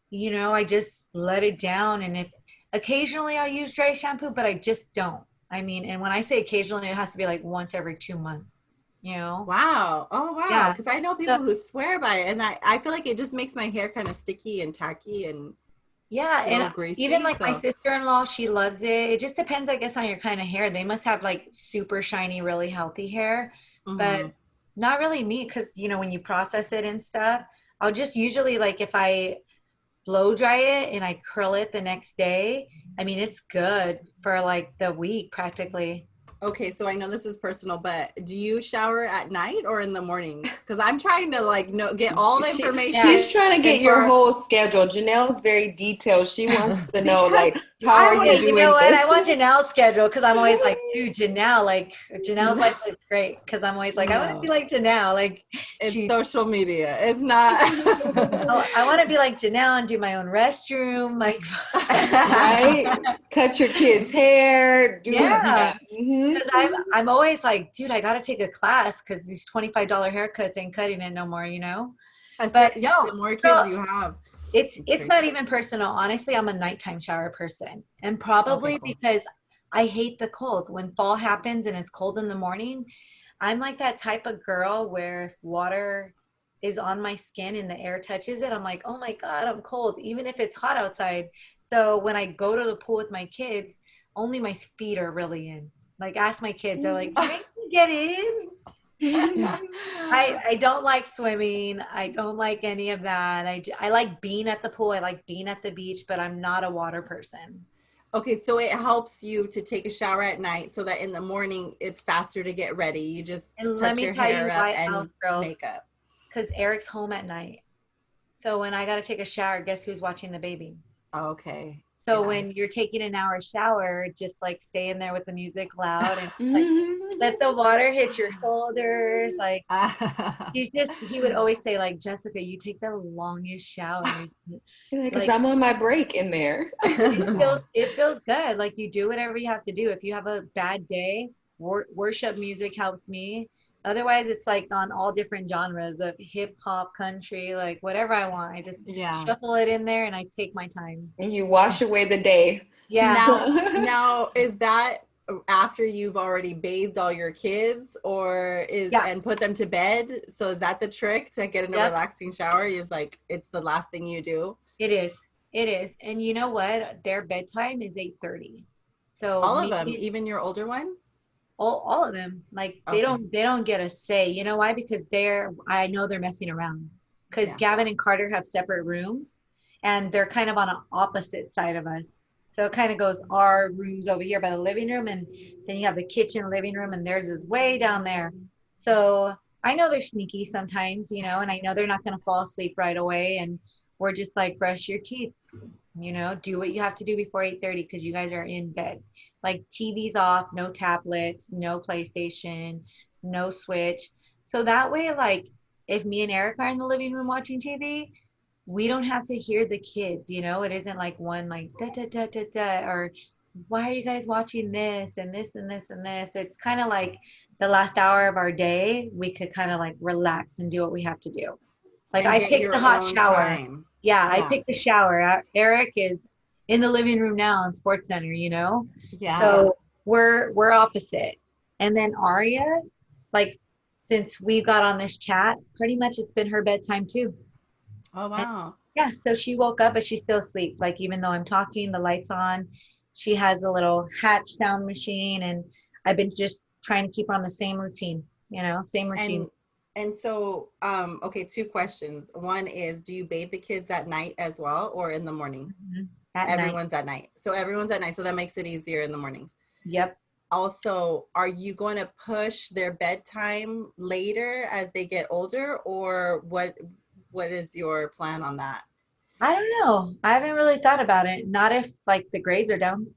you know, I just let it down, and if occasionally I'll use dry shampoo, but I just don't. I mean, and when I say occasionally, it has to be like once every 2 months. You know? Wow. Oh, wow. Because I know people who swear by it, and I feel like it just makes my hair kind of sticky and tacky and and greasy, even like my sister-in-law, she loves it. It just depends, I guess, on your kind of hair. They must have like super shiny, really healthy hair, but not really me, because you know when you process it and stuff, I'll just usually like if I blow dry it and I curl it the next day, I mean, it's good for like the week practically. Okay, so I know this is personal, but do you shower at night or in the mornings? Because I'm trying to like get all the information. She's trying to get and your for whole schedule. Janelle's very detailed. She wants to know, because like, how I are want you to. You know doing what? I this? want Janelle's schedule because I'm always like, dude, Janelle, like Janelle's life looks great because I'm always like, I want to be No, like Janelle. Like it's she's, social media. It's not. oh, I want to be like Janelle and do my own restroom. Like, Right? Cut your kids' hair. Do it. yeah. Yeah. Hmm. Because I'm always like, dude, I gotta take a class because these $25 haircuts ain't cutting it no more, you know? But Yeah, no, the more so kids you have, it's it's not crazy. even personal. Honestly, I'm a nighttime shower person. And Okay, probably cool. because I hate the cold. When fall happens and it's cold in the morning, I'm like that type of girl where if water is on my skin and the air touches it, I'm like, oh my God, I'm cold, even if it's hot outside. So when I go to the pool with my kids, only my feet are really in. Like, ask my kids, they're like, can you get in? I don't like swimming. I don't like any of that. I like being at the pool. I like being at the beach, but I'm not a water person. Okay, so it helps you to take a shower at night so that in the morning it's faster to get ready. You just And let touch me your tell hair you up why, and house girls, makeup. because Eric's home at night. So when I got to take a shower, guess who's watching the baby? Okay. So Yeah. when you're taking an hour shower, just like stay in there with the music loud and like let the water hit your shoulders. Like he would always say like, Jessica, you take the longest showers. Because Like I'm on my break in there. it feels good. Like you do whatever you have to do. If you have a bad day, worship music helps me. Otherwise, it's like on all different genres of hip hop, country, like whatever I want. I just Yeah. shuffle it in there and I take my time. And you wash away the day. Yeah. Now is that after you've already bathed all your kids or is Yeah. and put them to bed? So is that the trick to get in a Yep. relaxing shower? Is like it's the last thing you do? It is. It is. And you know what? Their bedtime is 8:30. So All of me, them, even your older one? all of them, like Okay. they don't get a say. You know why? Because I know they're messing around. Because Yeah. Gavin and Carter have separate rooms and they're kind of on an opposite side of us. So it kind of goes our rooms over here by the living room, and then you have the kitchen, living room, and theirs is way down there. So I know they're sneaky sometimes, you know, and I know they're not going to fall asleep right away. And we're just like, brush your teeth, you know, do what you have to do before 8:30 because you guys are in bed. Like TV's off, no tablets, no PlayStation, no Switch. So that way, like if me and Eric are in the living room watching TV, we don't have to hear the kids, you know, it isn't like one like da da da da da or why are you guys watching this and this and this and this. It's kind of like the last hour of our day, we could kind of like relax and do what we have to do. Like And I get picked the your hot own shower. time. Yeah, I Yeah. picked the shower. Eric is in the living room now in Sports Center, you know? Yeah. So we're opposite. And then Aria, like since we got on this chat, pretty much it's been her bedtime too. Oh And wow. yeah, so she woke up but she's still asleep. Like even though I'm talking, the lights on, she has a little hatch sound machine and I've been just trying to keep her on the same routine, you know, same routine. And so okay, two questions. One is do you bathe the kids at night as well or in the morning? At night. Everyone's at night. So everyone's at night. So that makes it easier in the mornings. Yep. Also, are you going to push their bedtime later as they get older or what is your plan on that? I don't know. I haven't really thought about it. Not if like the grades are down.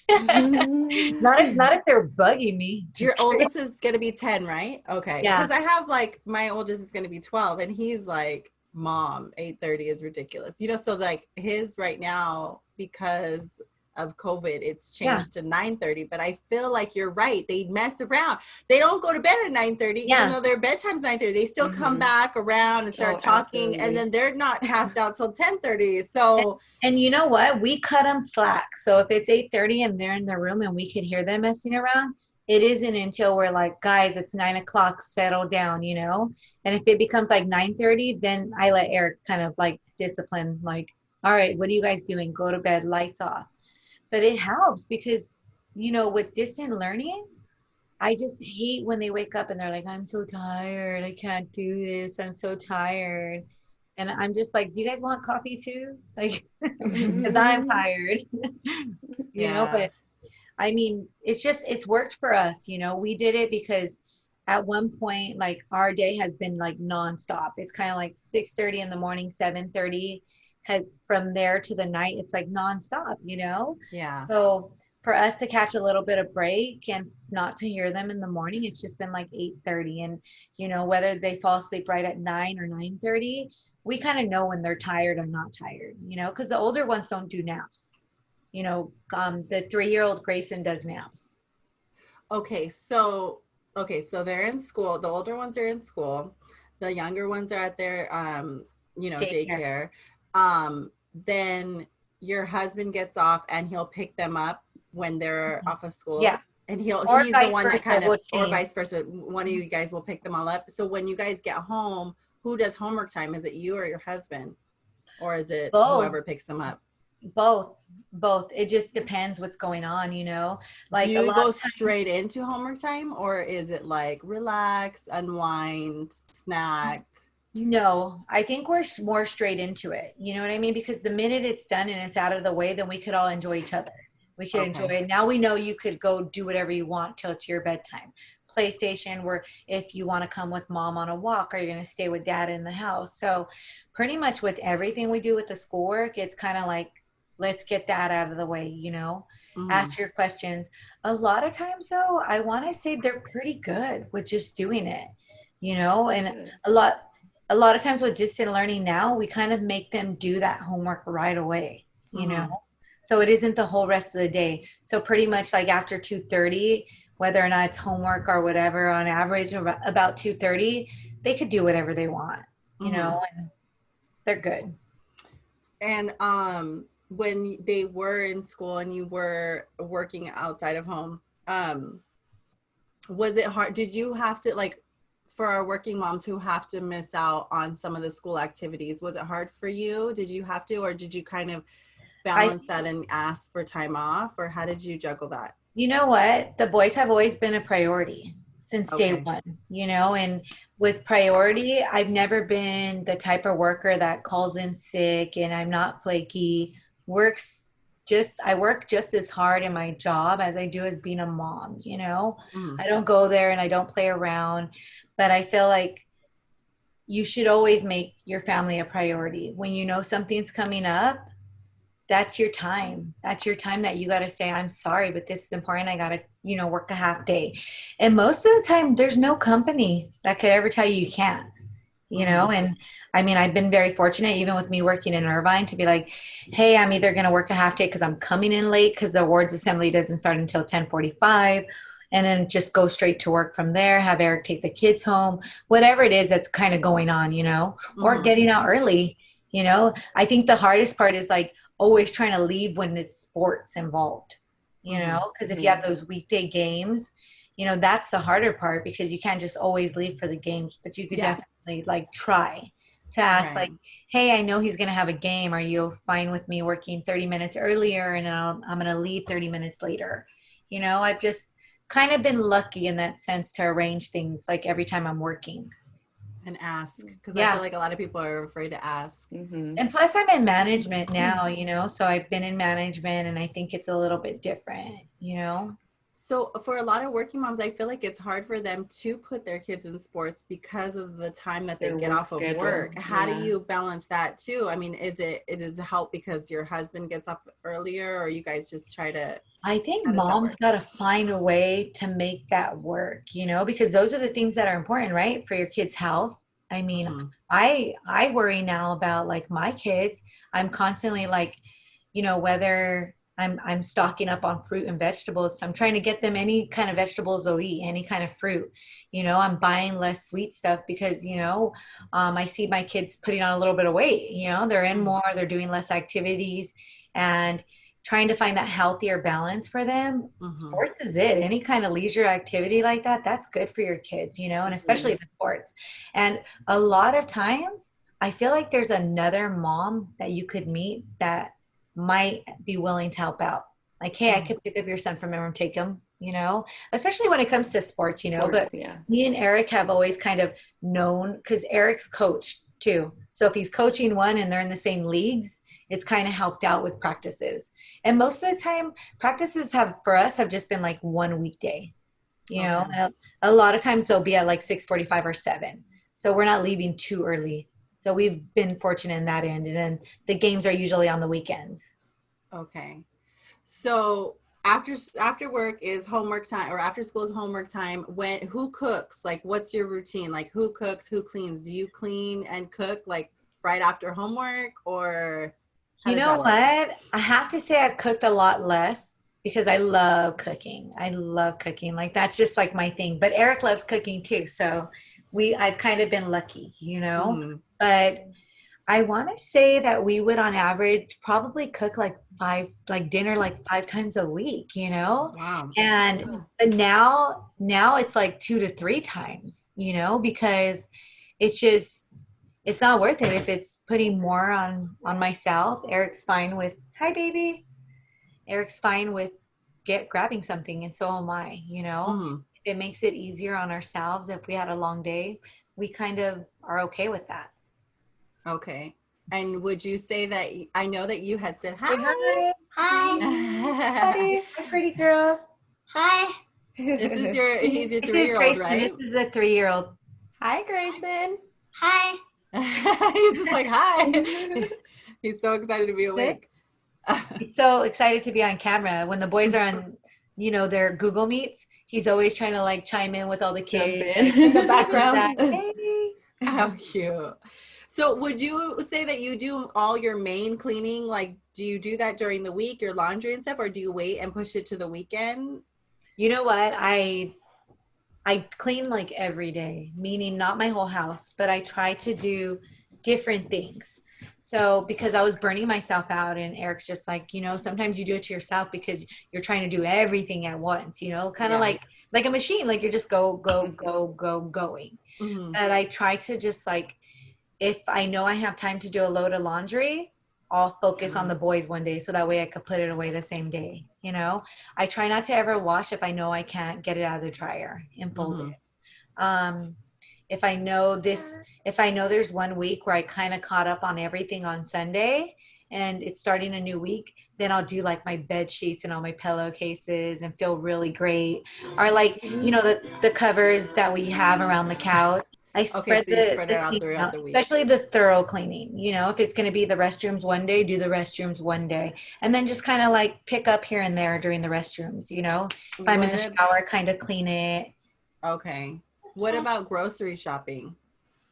Not if they're bugging me. Your Just kidding. oldest is going to be 10, right? Okay. Yeah. Because I have like my oldest is going to be 12 and he's like, Mom, 8:30 is ridiculous. You know, so like his right now, because of COVID, it's Yeah. changed to 9:30. But I feel like you're right. They mess around. They don't go to bed at 9:30, even Yeah. though their bedtime's 9:30. They still come Mhm. back around and start Oh, talking, and absolutely. then they're not passed out till 10:30. So And you know what? We cut them slack. So if it's 8:30 and they're in their room and we could hear them messing around, it isn't until we're like, guys, it's 9 o'clock, settle down, you know? And if it becomes like 9:30, then I let Eric kind of like discipline, like, all right, what are you guys doing? Go to bed, lights off. But it helps because, you know, with distant learning, I just hate when they wake up and they're like, I'm so tired. I can't do this. I'm so tired. And I'm just like, do you guys want coffee too? Like, because I'm tired, Yeah. but I mean, it's worked for us. We did it because at one point, like our day has been like nonstop. It's kind of like 6:30 in the morning, 7:30 has from there to the night. It's like nonstop. Yeah. So for us to catch a little bit of break and not to hear them in the morning, it's just been like 8:30. And, whether they fall asleep right at 9 or 9:30, we kind of know when they're tired or not tired, because the older ones don't do naps. The 3-year-old Grayson does naps. Okay, so they're in school. The older ones are in school. The younger ones are at their Daycare. daycare. Then your husband gets off and he'll pick them up when they're off of Yeah. school. And Or he's the vice one to versa, kind of, we'll or change. vice versa. One of you guys will pick them all up. So when you guys get home, who does homework time? Is it you or your husband? Or is it Both, whoever picks them up? both. It just depends what's going on. Do Like a you lot go of times, straight into homework time, or is it like relax, unwind, snack? no, I think we're more straight into it. You know what I mean? Because the minute it's done and it's out of the way, then we could all enjoy each other. We could enjoy Okay. it. Now we know you could go do whatever you want till it's your bedtime. PlayStation, where if you want to come with mom on a walk, or you're going to stay with dad in the house. So pretty much with everything we do with the schoolwork, it's kind of like, let's get that out of the way. Mhm. Ask your questions. A lot of times though, I want to say they're pretty good with just doing it. And Good. a lot of times with distant learning now, we kind of make them do that homework right away. Mhm. So it isn't the whole rest of the day. So pretty much like after 2:30, whether or not it's homework or whatever, on average about 2:30, they could do whatever they want, Mhm. and they're good. And when they were in school and you were working outside of home, was it hard? Did you have to, like, for our working moms who have to miss out on some of the school activities, was it hard for you? Did you have to, or did you kind of I balance that and ask for time off, or how did you juggle that? You know what? The boys have always been a priority since day Okay. one, and with priority, I've never been the type of worker that calls in sick, and I'm not flaky. I work just as hard in my job as I do as being a mom. Mhm. I don't go there and I don't play around, but I feel like you should always make your family a priority. When you know something's coming up, that's your time. That's your time that you got to say, I'm sorry, but this is important. I got to, work a half day. And most of the time, there's no company that could ever tell you you can't. Mhm. And I mean, I've been very fortunate, even with me working in Irvine, to be like, hey, I'm either going to work a half day because I'm coming in late because the awards assembly doesn't start until 10:45. And then just go straight to work from there, have Eric take the kids home, whatever it is that's kind of going on, or Mhm. getting out early. I think the hardest part is like always trying to leave when it's sports involved, Mhm. because if you have those weekday games, that's the harder part because you can't just always leave for the games, but you could Yeah. definitely like try to ask Right. like, hey, I know he's going to have a game. Are you fine with me working 30 minutes earlier and I'm going to leave 30 minutes later? I've just kind of been lucky in that sense to arrange things like every time I'm working. And ask, because I feel Yeah. like a lot of people are afraid to ask. Mm-hmm. And plus, I'm in management now, so I've been in management and I think it's a little bit different. So for a lot of working moms, I feel like it's hard for them to put their kids in sports because of the time that they Their get work off of schedule. work. How do Yeah. you balance that too? I mean, it does help because your husband gets up earlier, or you guys just try to, I think how does that mom's work? got to find a way to make that work, because those are the things that are important, right? For your kids' health. I mean, Mm-hmm. I worry now about like my kids. I'm constantly like, whether I'm stocking up on fruit and vegetables. So I'm trying to get them any kind of vegetables they'll eat, any kind of fruit. I'm buying less sweet stuff because I see my kids putting on a little bit of weight. They're in more, they're doing less activities, and trying to find that healthier balance for them. Mm-hmm. Sports is it. Any kind of leisure activity like that, that's good for your kids, and especially the sports. And a lot of times, I feel like there's another mom that you could meet that might be willing to help out. Like, hey, I could pick up your son from him and take him, especially when it comes to sports. But Sports, yeah. me and Eric have always kind of known because Eric's coach too. So if he's coaching one and they're in the same leagues, it's kind of helped out with practices. And most of the time, practices for us have just been like one weekday. You know, Okay. and a lot of times they'll be at like 6:45 or 7. So we're not leaving too early. So we've been fortunate in that end. And then the games are usually on the weekends. Okay. So after work is homework time, or after school is homework time. Who cooks? Like, what's your routine? Like, who cooks, who cleans? Do you clean and cook like right after homework, or how You does know that work? what? I have to say I've cooked a lot less because I love cooking. I love cooking. Like that's just like my thing. But Eric loves cooking too. So I've kind of been lucky, you know. Hmm. But I want to say that we would on average probably cook like dinner like 5 times a week, you know? Wow. And but now it's like 2 to 3 times, you know, because it's just it's not worth it if it's putting more on myself. Eric's fine with hi baby. Eric's fine with grabbing something and so am I, you know. Hmm. If it makes it easier on ourselves if we had a long day, we kind of are okay with that. Okay. And would you say that I know that you had said Say hi? hi. Hi. Buddy. Hi, pretty girls. Hi. He's your This is 3-year-old, Grayson. This right? is a 3-year-old. Hi, Grayson. Hi. He's just like, hi. He's so excited to be awake. He's so excited to be on camera. When the boys are on, you know, their Google Meets, he's always trying to like chime in with all the Jump kids. in. Like, In the that, background. hey. How cute. So would you say that you do all your main cleaning? Like, do you do that during the week, your laundry and stuff, or do you wait and push it to the weekend? You know what? I clean like every day, meaning not my whole house, but I try to do different things. So because I was burning myself out and Eric's just like, you know, sometimes you do it to yourself because you're trying to do everything at once, you know, kind of Yeah. like a machine, like you're just going. Mm-hmm. But I try to just like if I know I have time to do a load of laundry, I'll focus on the boys one day so that way I could put it away the same day. You know, I try not to ever wash if I know I can't get it out of the dryer and fold Mm-hmm. it. Um, if I know there's one week where I kind of caught up on everything on Sunday and it's starting a new week, then I'll do like my bed sheets and all my pillowcases and feel really great. Or like, you know, the covers that we have around the couch. I Okay, spread so you spread it the out cleaning throughout out, the week. especially the thorough cleaning. You know, if it's going to be the restrooms one day, do the restrooms one day. And then just kind of like pick up here and there during the restrooms, you know. If I'm in the What? shower, kind of clean it. Okay. What about grocery shopping?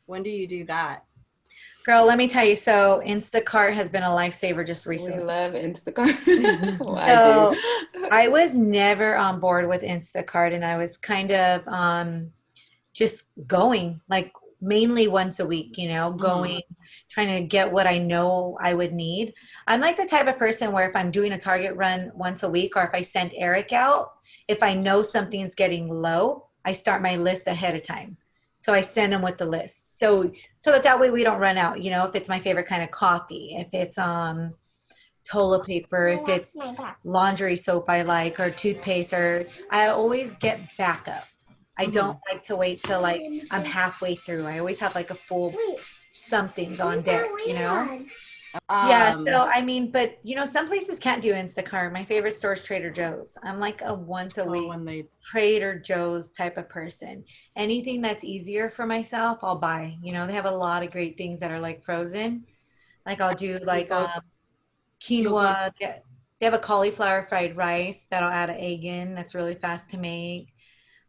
When do you do that? Girl, let me tell you. So Instacart has been a lifesaver just We recently. love Instacart. Well, I So do. I was never on board with Instacart and I was kind of just going like mainly once a week, you know, going, trying to get what I know I would need. I'm like the type of person where if I'm doing a Target run once a week or if I send Eric out, if I know something's getting low, I start my list ahead of time. So I send him with the list. So that way we don't run out, you know, if it's my favorite kind of coffee, if it's toilet paper, if it's laundry soap I like, or toothpaste, or I always get backup. I don't like to wait till like I'm halfway through. I always have like a full something on deck, you know? Yeah, so I mean, but you know, some places can't do Instacart. My favorite store is Trader Joe's. I'm like a once a week when they Trader Joe's type of person. Anything that's easier for myself, I'll buy. You know, they have a lot of great things that are like frozen. Like I'll do like go you'll go quinoa. They have a cauliflower fried rice that'll add an egg in. That's really fast to make.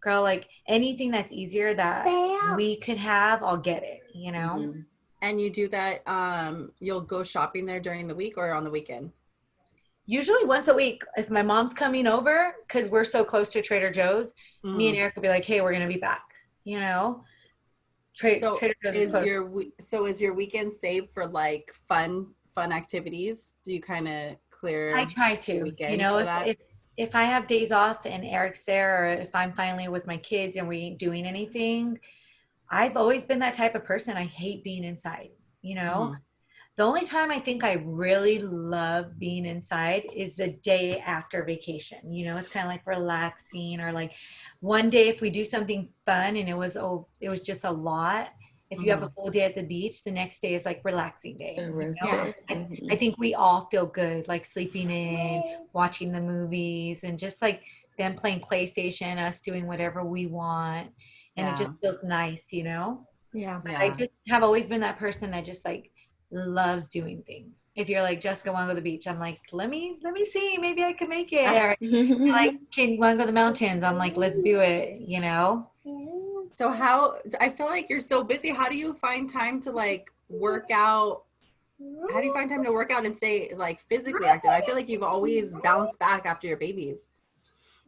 Girl, like anything that's easier that we could have, I'll get it, you know? Mhm. and you do that you'll go shopping there during the week or on the weekend? Usually once a week. If my mom's coming over, because we're so close to Trader Joe's, me and Eric will be like, hey, we're going to be back, you know? So Trader Joe's is close. is your weekend saved for like fun activities? Do you kind of clear I try to, you weekends know, for that? if I have days off and Eric's there, or if I'm finally with my kids and we ain't doing anything, I've always been that type of person. I hate being inside, you know? The only time I think I really love being inside is the day after vacation. You know, it's kind of like relaxing, or like one day if we do something fun and it was just a lot, If you have a full day at the beach, the next day is like relaxing day. Yeah. I think we all feel good, like sleeping in, watching the movies, and just like them playing PlayStation, us doing whatever we want. And it just feels nice, you know? Yeah. But I just have always been that person that just like loves doing things. If you're like, Jessica, want to go to the beach? I'm like, let me see, maybe I can make it. Or like, can you want to go to the mountains? I'm like, let's do it, you know? So I feel like you're so busy. How do you find time to like work out? How do you find time to work out and stay like physically active? I feel like you've always bounced back after your babies.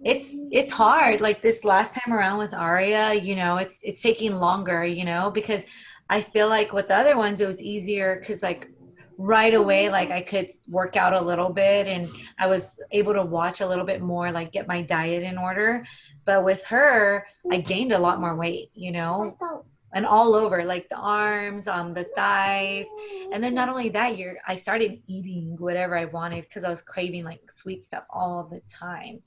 It's hard. Like this last time around with Aria, you know, it's taking longer, you know, because I feel like with the other ones it was easier because like right away, like I could work out a little bit and I was able to watch a little bit more, like get my diet in order. But with her, I gained a lot more weight, you know, and all over, like the arms, the thighs. And then not only that, I started eating whatever I wanted because I was craving like sweet stuff all the time.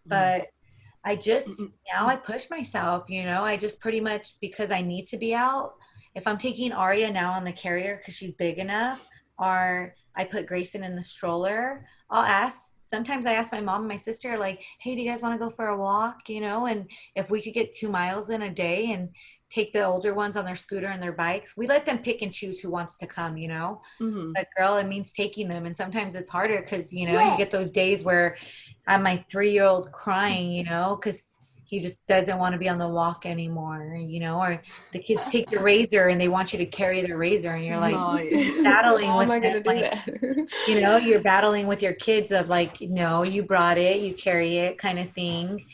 But I just, now I push myself, you know, I just pretty much, because I need to be out. If I'm taking Aria now on the carrier because she's big enough, or I put Grayson in the stroller, sometimes I ask my mom and my sister, like, hey, do you guys want to go for a walk? You know, and if we could get 2 miles in a day and take the older ones on their scooter and their bikes, we let them pick and choose who wants to come, you know. But girl, it means taking them. And sometimes it's harder because, you know, you get those days where I have my 3-year-old crying, you know, because he just doesn't want to be on the walk anymore, you know, or the kids take the razor and they want you to carry the razor and you're like battling How with am I gonna them, do like, that? you know, you're battling with your kids of like, no, you brought it, you carry it kind of thing.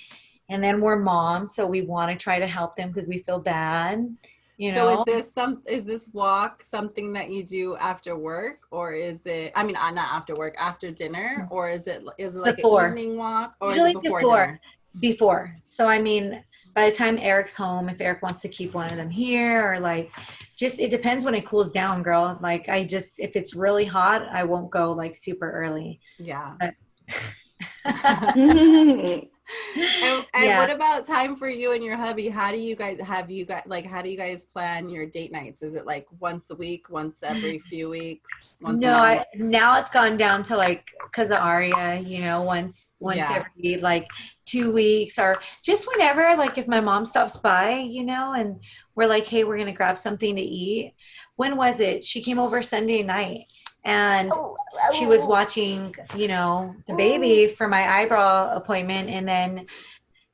And then we're moms, so we want to try to help them because we feel bad, you So know. is this walk something that you do after work, or is it, I mean, not after work, after dinner, or is it like an Before. evening walk, or Usually is it before dinner? before. So I mean, by the time Eric's home, if Eric wants to keep one of them here, or like, just it depends when it cools down, girl. Like if it's really hot, I won't go like super early. Yeah. But And yeah. what about time for you and your hubby? How do you guys plan your date nights? Is it like once a week, once every few weeks, once a month? Now it's gone down to like, because of Aria, you know, once every like 2 weeks, or just whenever, like if my mom stops by, you know, and we're like, hey, we're gonna grab something to eat. When was it? She came over Sunday night and she was watching, you know, the baby for my eyebrow appointment. And then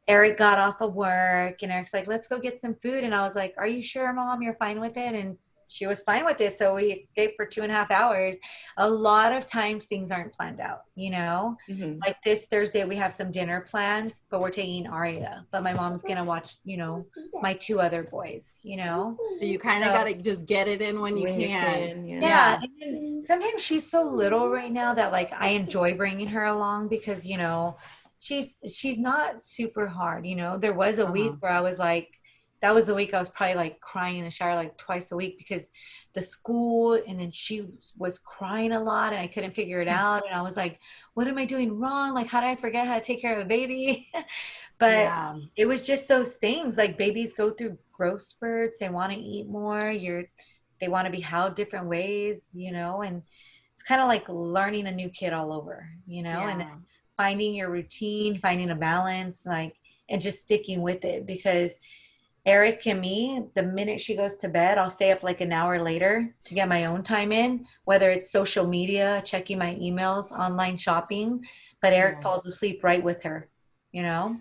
Eric got off of work and Eric's like, let's go get some food. And I was like, are you sure, Mom, you're fine with it? And she was fine with it. So we escaped for 2.5 hours. A lot of times things aren't planned out, you know, like this Thursday, we have some dinner plans, but we're taking Aria, but my mom's going to watch, you know, my 2 other boys, you know. So you kind of got to just get it in when you can. Yeah. And sometimes she's so little right now that like I enjoy bringing her along because, you know, she's not super hard, you know. There was a week where I was like, that was the week I was probably like crying in the shower like twice a week because the school, and then she was crying a lot and I couldn't figure it out. And I was like, what am I doing wrong? Like, how did I forget how to take care of a baby? But it was just those things, like babies go through growth spurts. They want to eat more. They want to be held different ways, you know, and it's kind of like learning a new kid all over, you know, and finding your routine, finding a balance, like, and just sticking with it. Because Eric and me, the minute she goes to bed, I'll stay up like an hour later to get my own time in, whether it's social media, checking my emails, online shopping, but Eric falls asleep right with her, you know?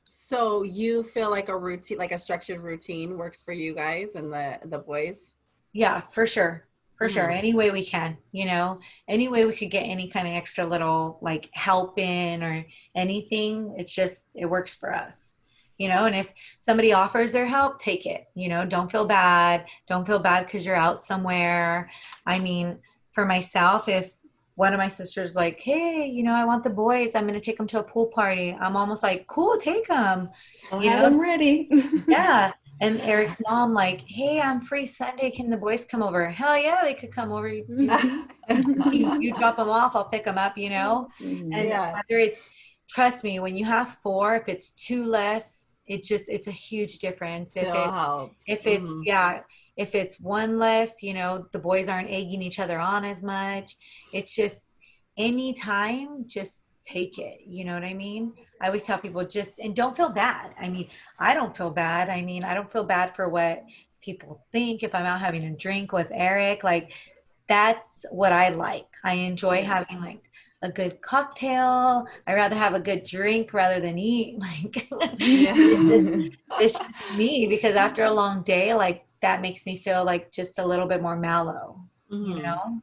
So you feel like a routine, like a structured routine works for you guys and the boys? Yeah, for sure. For sure. Any way we can, you know, any way we could get any kind of extra little like help in or anything. It works for us, you know, and if somebody offers their help, take it, you know, don't feel bad. Don't feel bad because you're out somewhere. I mean, for myself, if one of my sisters like, hey, you know, I want the boys, I'm going to take them to a pool party. I'm almost like, cool, take them. I'll have them ready. Yeah. And Eric's mom like, hey, I'm free Sunday. Can the boys come over? Hell yeah, they could come over. You drop them off, I'll pick them up, you know? And whether it's, trust me, when you have 4, if it's 2 less, it's a huge difference. Still helps. If it's, if it's one less, you know, the boys aren't egging each other on as much. It's just anytime, just take it. You know what I mean? I always tell people just, and don't feel bad. I mean, I don't feel bad. I mean, I don't feel bad for what people think if I'm out having a drink with Eric. Like, that's what I like. I enjoy having like a good cocktail. I rather have a good drink rather than eat. Like, Yeah. it's just me, because after a long day, like that makes me feel like just a little bit more mellow, you Mhm. know?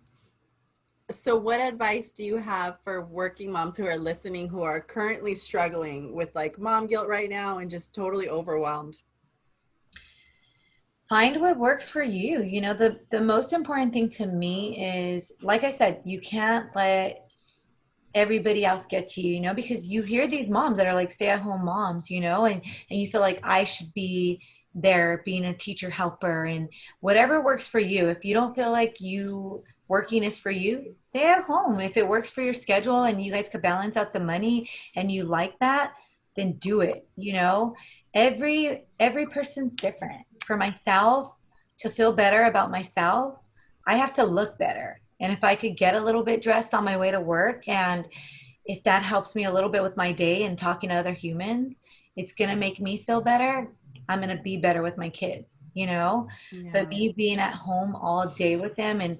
So what advice do you have for working moms who are listening, who are currently struggling with like mom guilt right now and just totally overwhelmed? Find what works for you. You know, the most important thing to me is, like I said, you can't let everybody else get to you, you know, because you hear these moms that are like stay-at-home moms, you know, and you feel like I should be there being a teacher helper, and whatever works for you. If you don't feel like you working is for you, stay at home. If it works for your schedule and you guys could balance out the money and you like that, then do it. You know, every person's different. For myself, to feel better about myself, I have to look better. And if I could get a little bit dressed on my way to work, and if that helps me a little bit with my day and talking to other humans, it's going to make me feel better. I'm going to be better with my kids, you know? But Yeah. me being at home all day with them and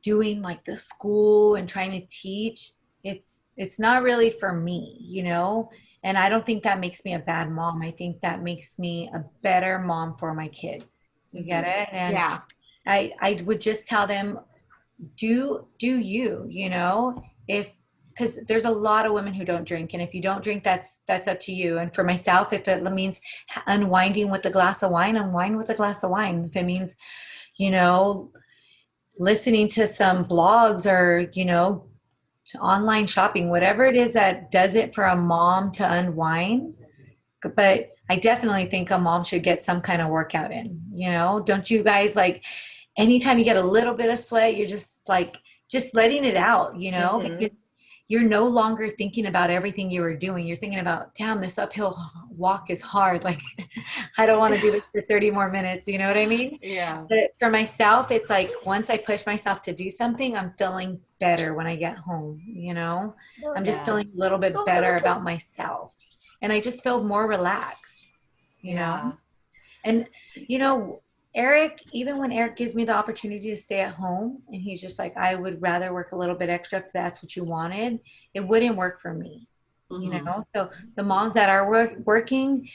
doing like the school and trying to teach, it's not really for me, you know? And I don't think that makes me a bad mom. I think that makes me a better mom for my kids. You get it? And Yeah. I would just tell them, do you, you know, if, because there's a lot of women who don't drink, and if you don't drink, that's up to you. And for myself, if it means unwinding with a glass of wine, unwind with a glass of wine. If it means, you know, listening to some blogs, or, you know, online shopping, whatever it is that does it for a mom to unwind. But I definitely think a mom should get some kind of workout in, you know? Don't you guys, like, anytime you get a little bit of sweat, you're just like, just letting it out, you know? Because you're no longer thinking about everything you were doing. You're thinking about, damn, this uphill walk is hard. Like, I don't want to do this for 30 more minutes. You know what I mean? Yeah. But for myself, it's like, once I push myself to do something, I'm feeling better when I get home, you know? I'm just Yeah. feeling a little bit better about myself. And I just feel more relaxed, you know? Yeah. And, you know, Eric, even when Eric gives me the opportunity to stay at home and he's just like, I would rather work a little bit extra if that's what you wanted, it wouldn't work for me, you Mhm. know? So the moms that are working,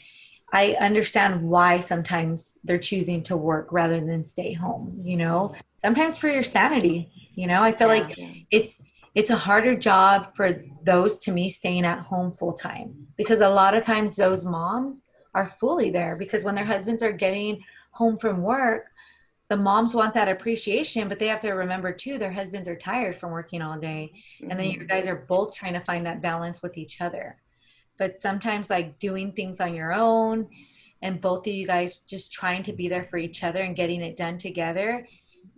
I understand why sometimes they're choosing to work rather than stay home, you know? Sometimes for your sanity, you know? I feel like it's a harder job for those, to me, staying at home full time, because a lot of times those moms are fully there, because when their husbands are getting home from work, the moms want that appreciation, but they have to remember too, their husbands are tired from working all day. And then you guys are both trying to find that balance with each other. But sometimes, like, doing things on your own and both of you guys just trying to be there for each other and getting it done together,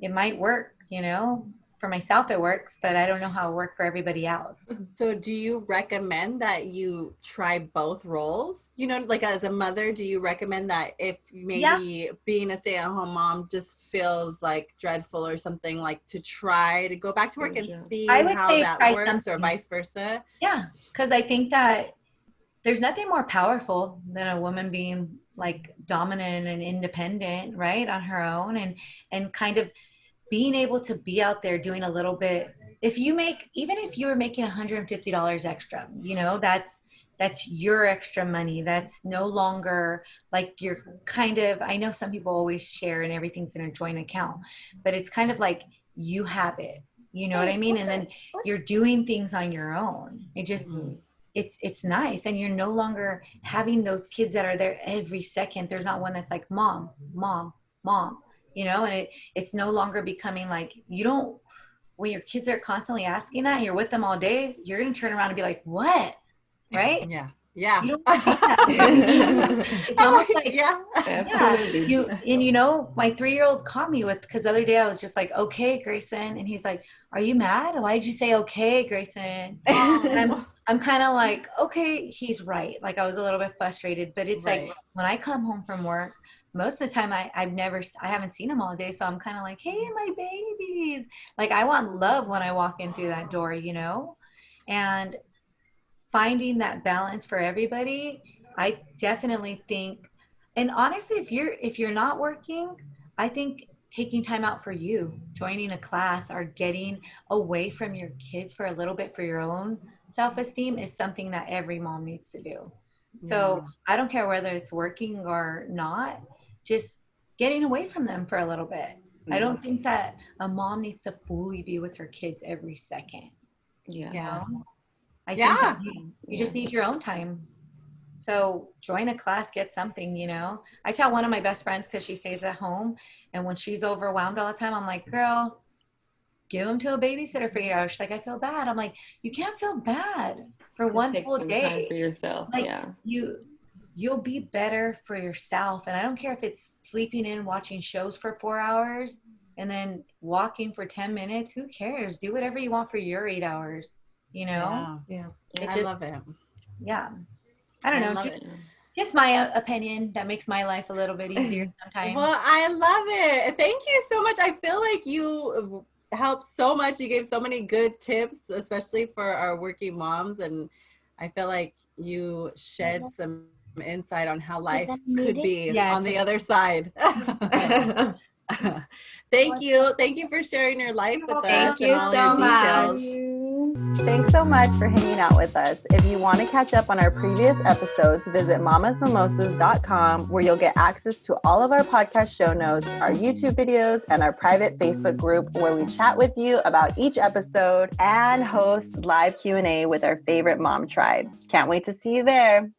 it might work, you know? For myself, it works, but I don't know how it worked for everybody else. So do you recommend that you try both roles? You know, like as a mother, do you recommend that if Yeah. maybe being a stay-at-home mom just feels like dreadful or something, like to try to go back to work and see I would how say that try works, or something. vice versa? Yeah, because I think that there's nothing more powerful than a woman being like dominant and independent, right, on her own, and kind of being able to be out there doing a little bit. If you make, even if you were making $150 extra, you know, that's your extra money. That's no longer like you're kind of, I know some people always share and everything's in a joint account, but it's kind of like you have it, you know what I mean? And then you're doing things on your own. It just, it's nice. And you're no longer having those kids that are there every second. There's not one that's like, mom, mom, mom, you know, and it's no longer becoming like, you don't, when your kids are constantly asking that and you're with them all day, you're going to turn around and be like, what? Right? Yeah. Yeah. You don't want to do that. It's almost like, yeah. Absolutely. you, and you know, my 3-year-old caught me with, because the other day I was just like, okay, Grayson. And he's like, are you mad? Why did you say, okay, Grayson? And I'm kind of like, okay, he's right. Like, I was a little bit frustrated, but it's like, Right. when I come home from work, most of the time I haven't seen them all day. So I'm kind of like, hey, my babies. Like I want love when I walk in through that door, you know? And finding that balance for everybody, I definitely think, and honestly, if you're not working, I think taking time out for you, joining a class or getting away from your kids for a little bit for your own self-esteem is something that every mom needs to do. So I don't care whether it's working or not, just getting away from them for a little bit. I don't think that a mom needs to fully be with her kids every second. Yeah. You know? I think that you just need your own time. So join a class, get something, you know. I tell one of my best friends, because she stays at home, and when she's overwhelmed all the time, I'm like, girl, give them to a babysitter for 8 hours. She's like, I feel bad. I'm like, you can't feel bad for one Take full some day. time for yourself. Like, Yeah. You'll be better for yourself. And I don't care if it's sleeping in, watching shows for 4 hours, and then walking for 10 minutes. Who cares? Do whatever you want for your 8 hours, you know? Yeah. I love it. Yeah. I don't know. Just my opinion that makes my life a little bit easier sometimes. Well, I love it. Thank you so much. I feel like you helped so much. You gave so many good tips, especially for our working moms. And I feel like you shed some insight on how life could be on the other side. Thank you. Thank you for sharing your life with us. Thank you and all so your much. details. Thanks so much for hanging out with us. If you want to catch up on our previous episodes, visit mamasmimosas.com, where you'll get access to all of our podcast show notes, our YouTube videos, and our private Facebook group where we chat with you about each episode and host live Q&A with our favorite mom tribe. Can't wait to see you there.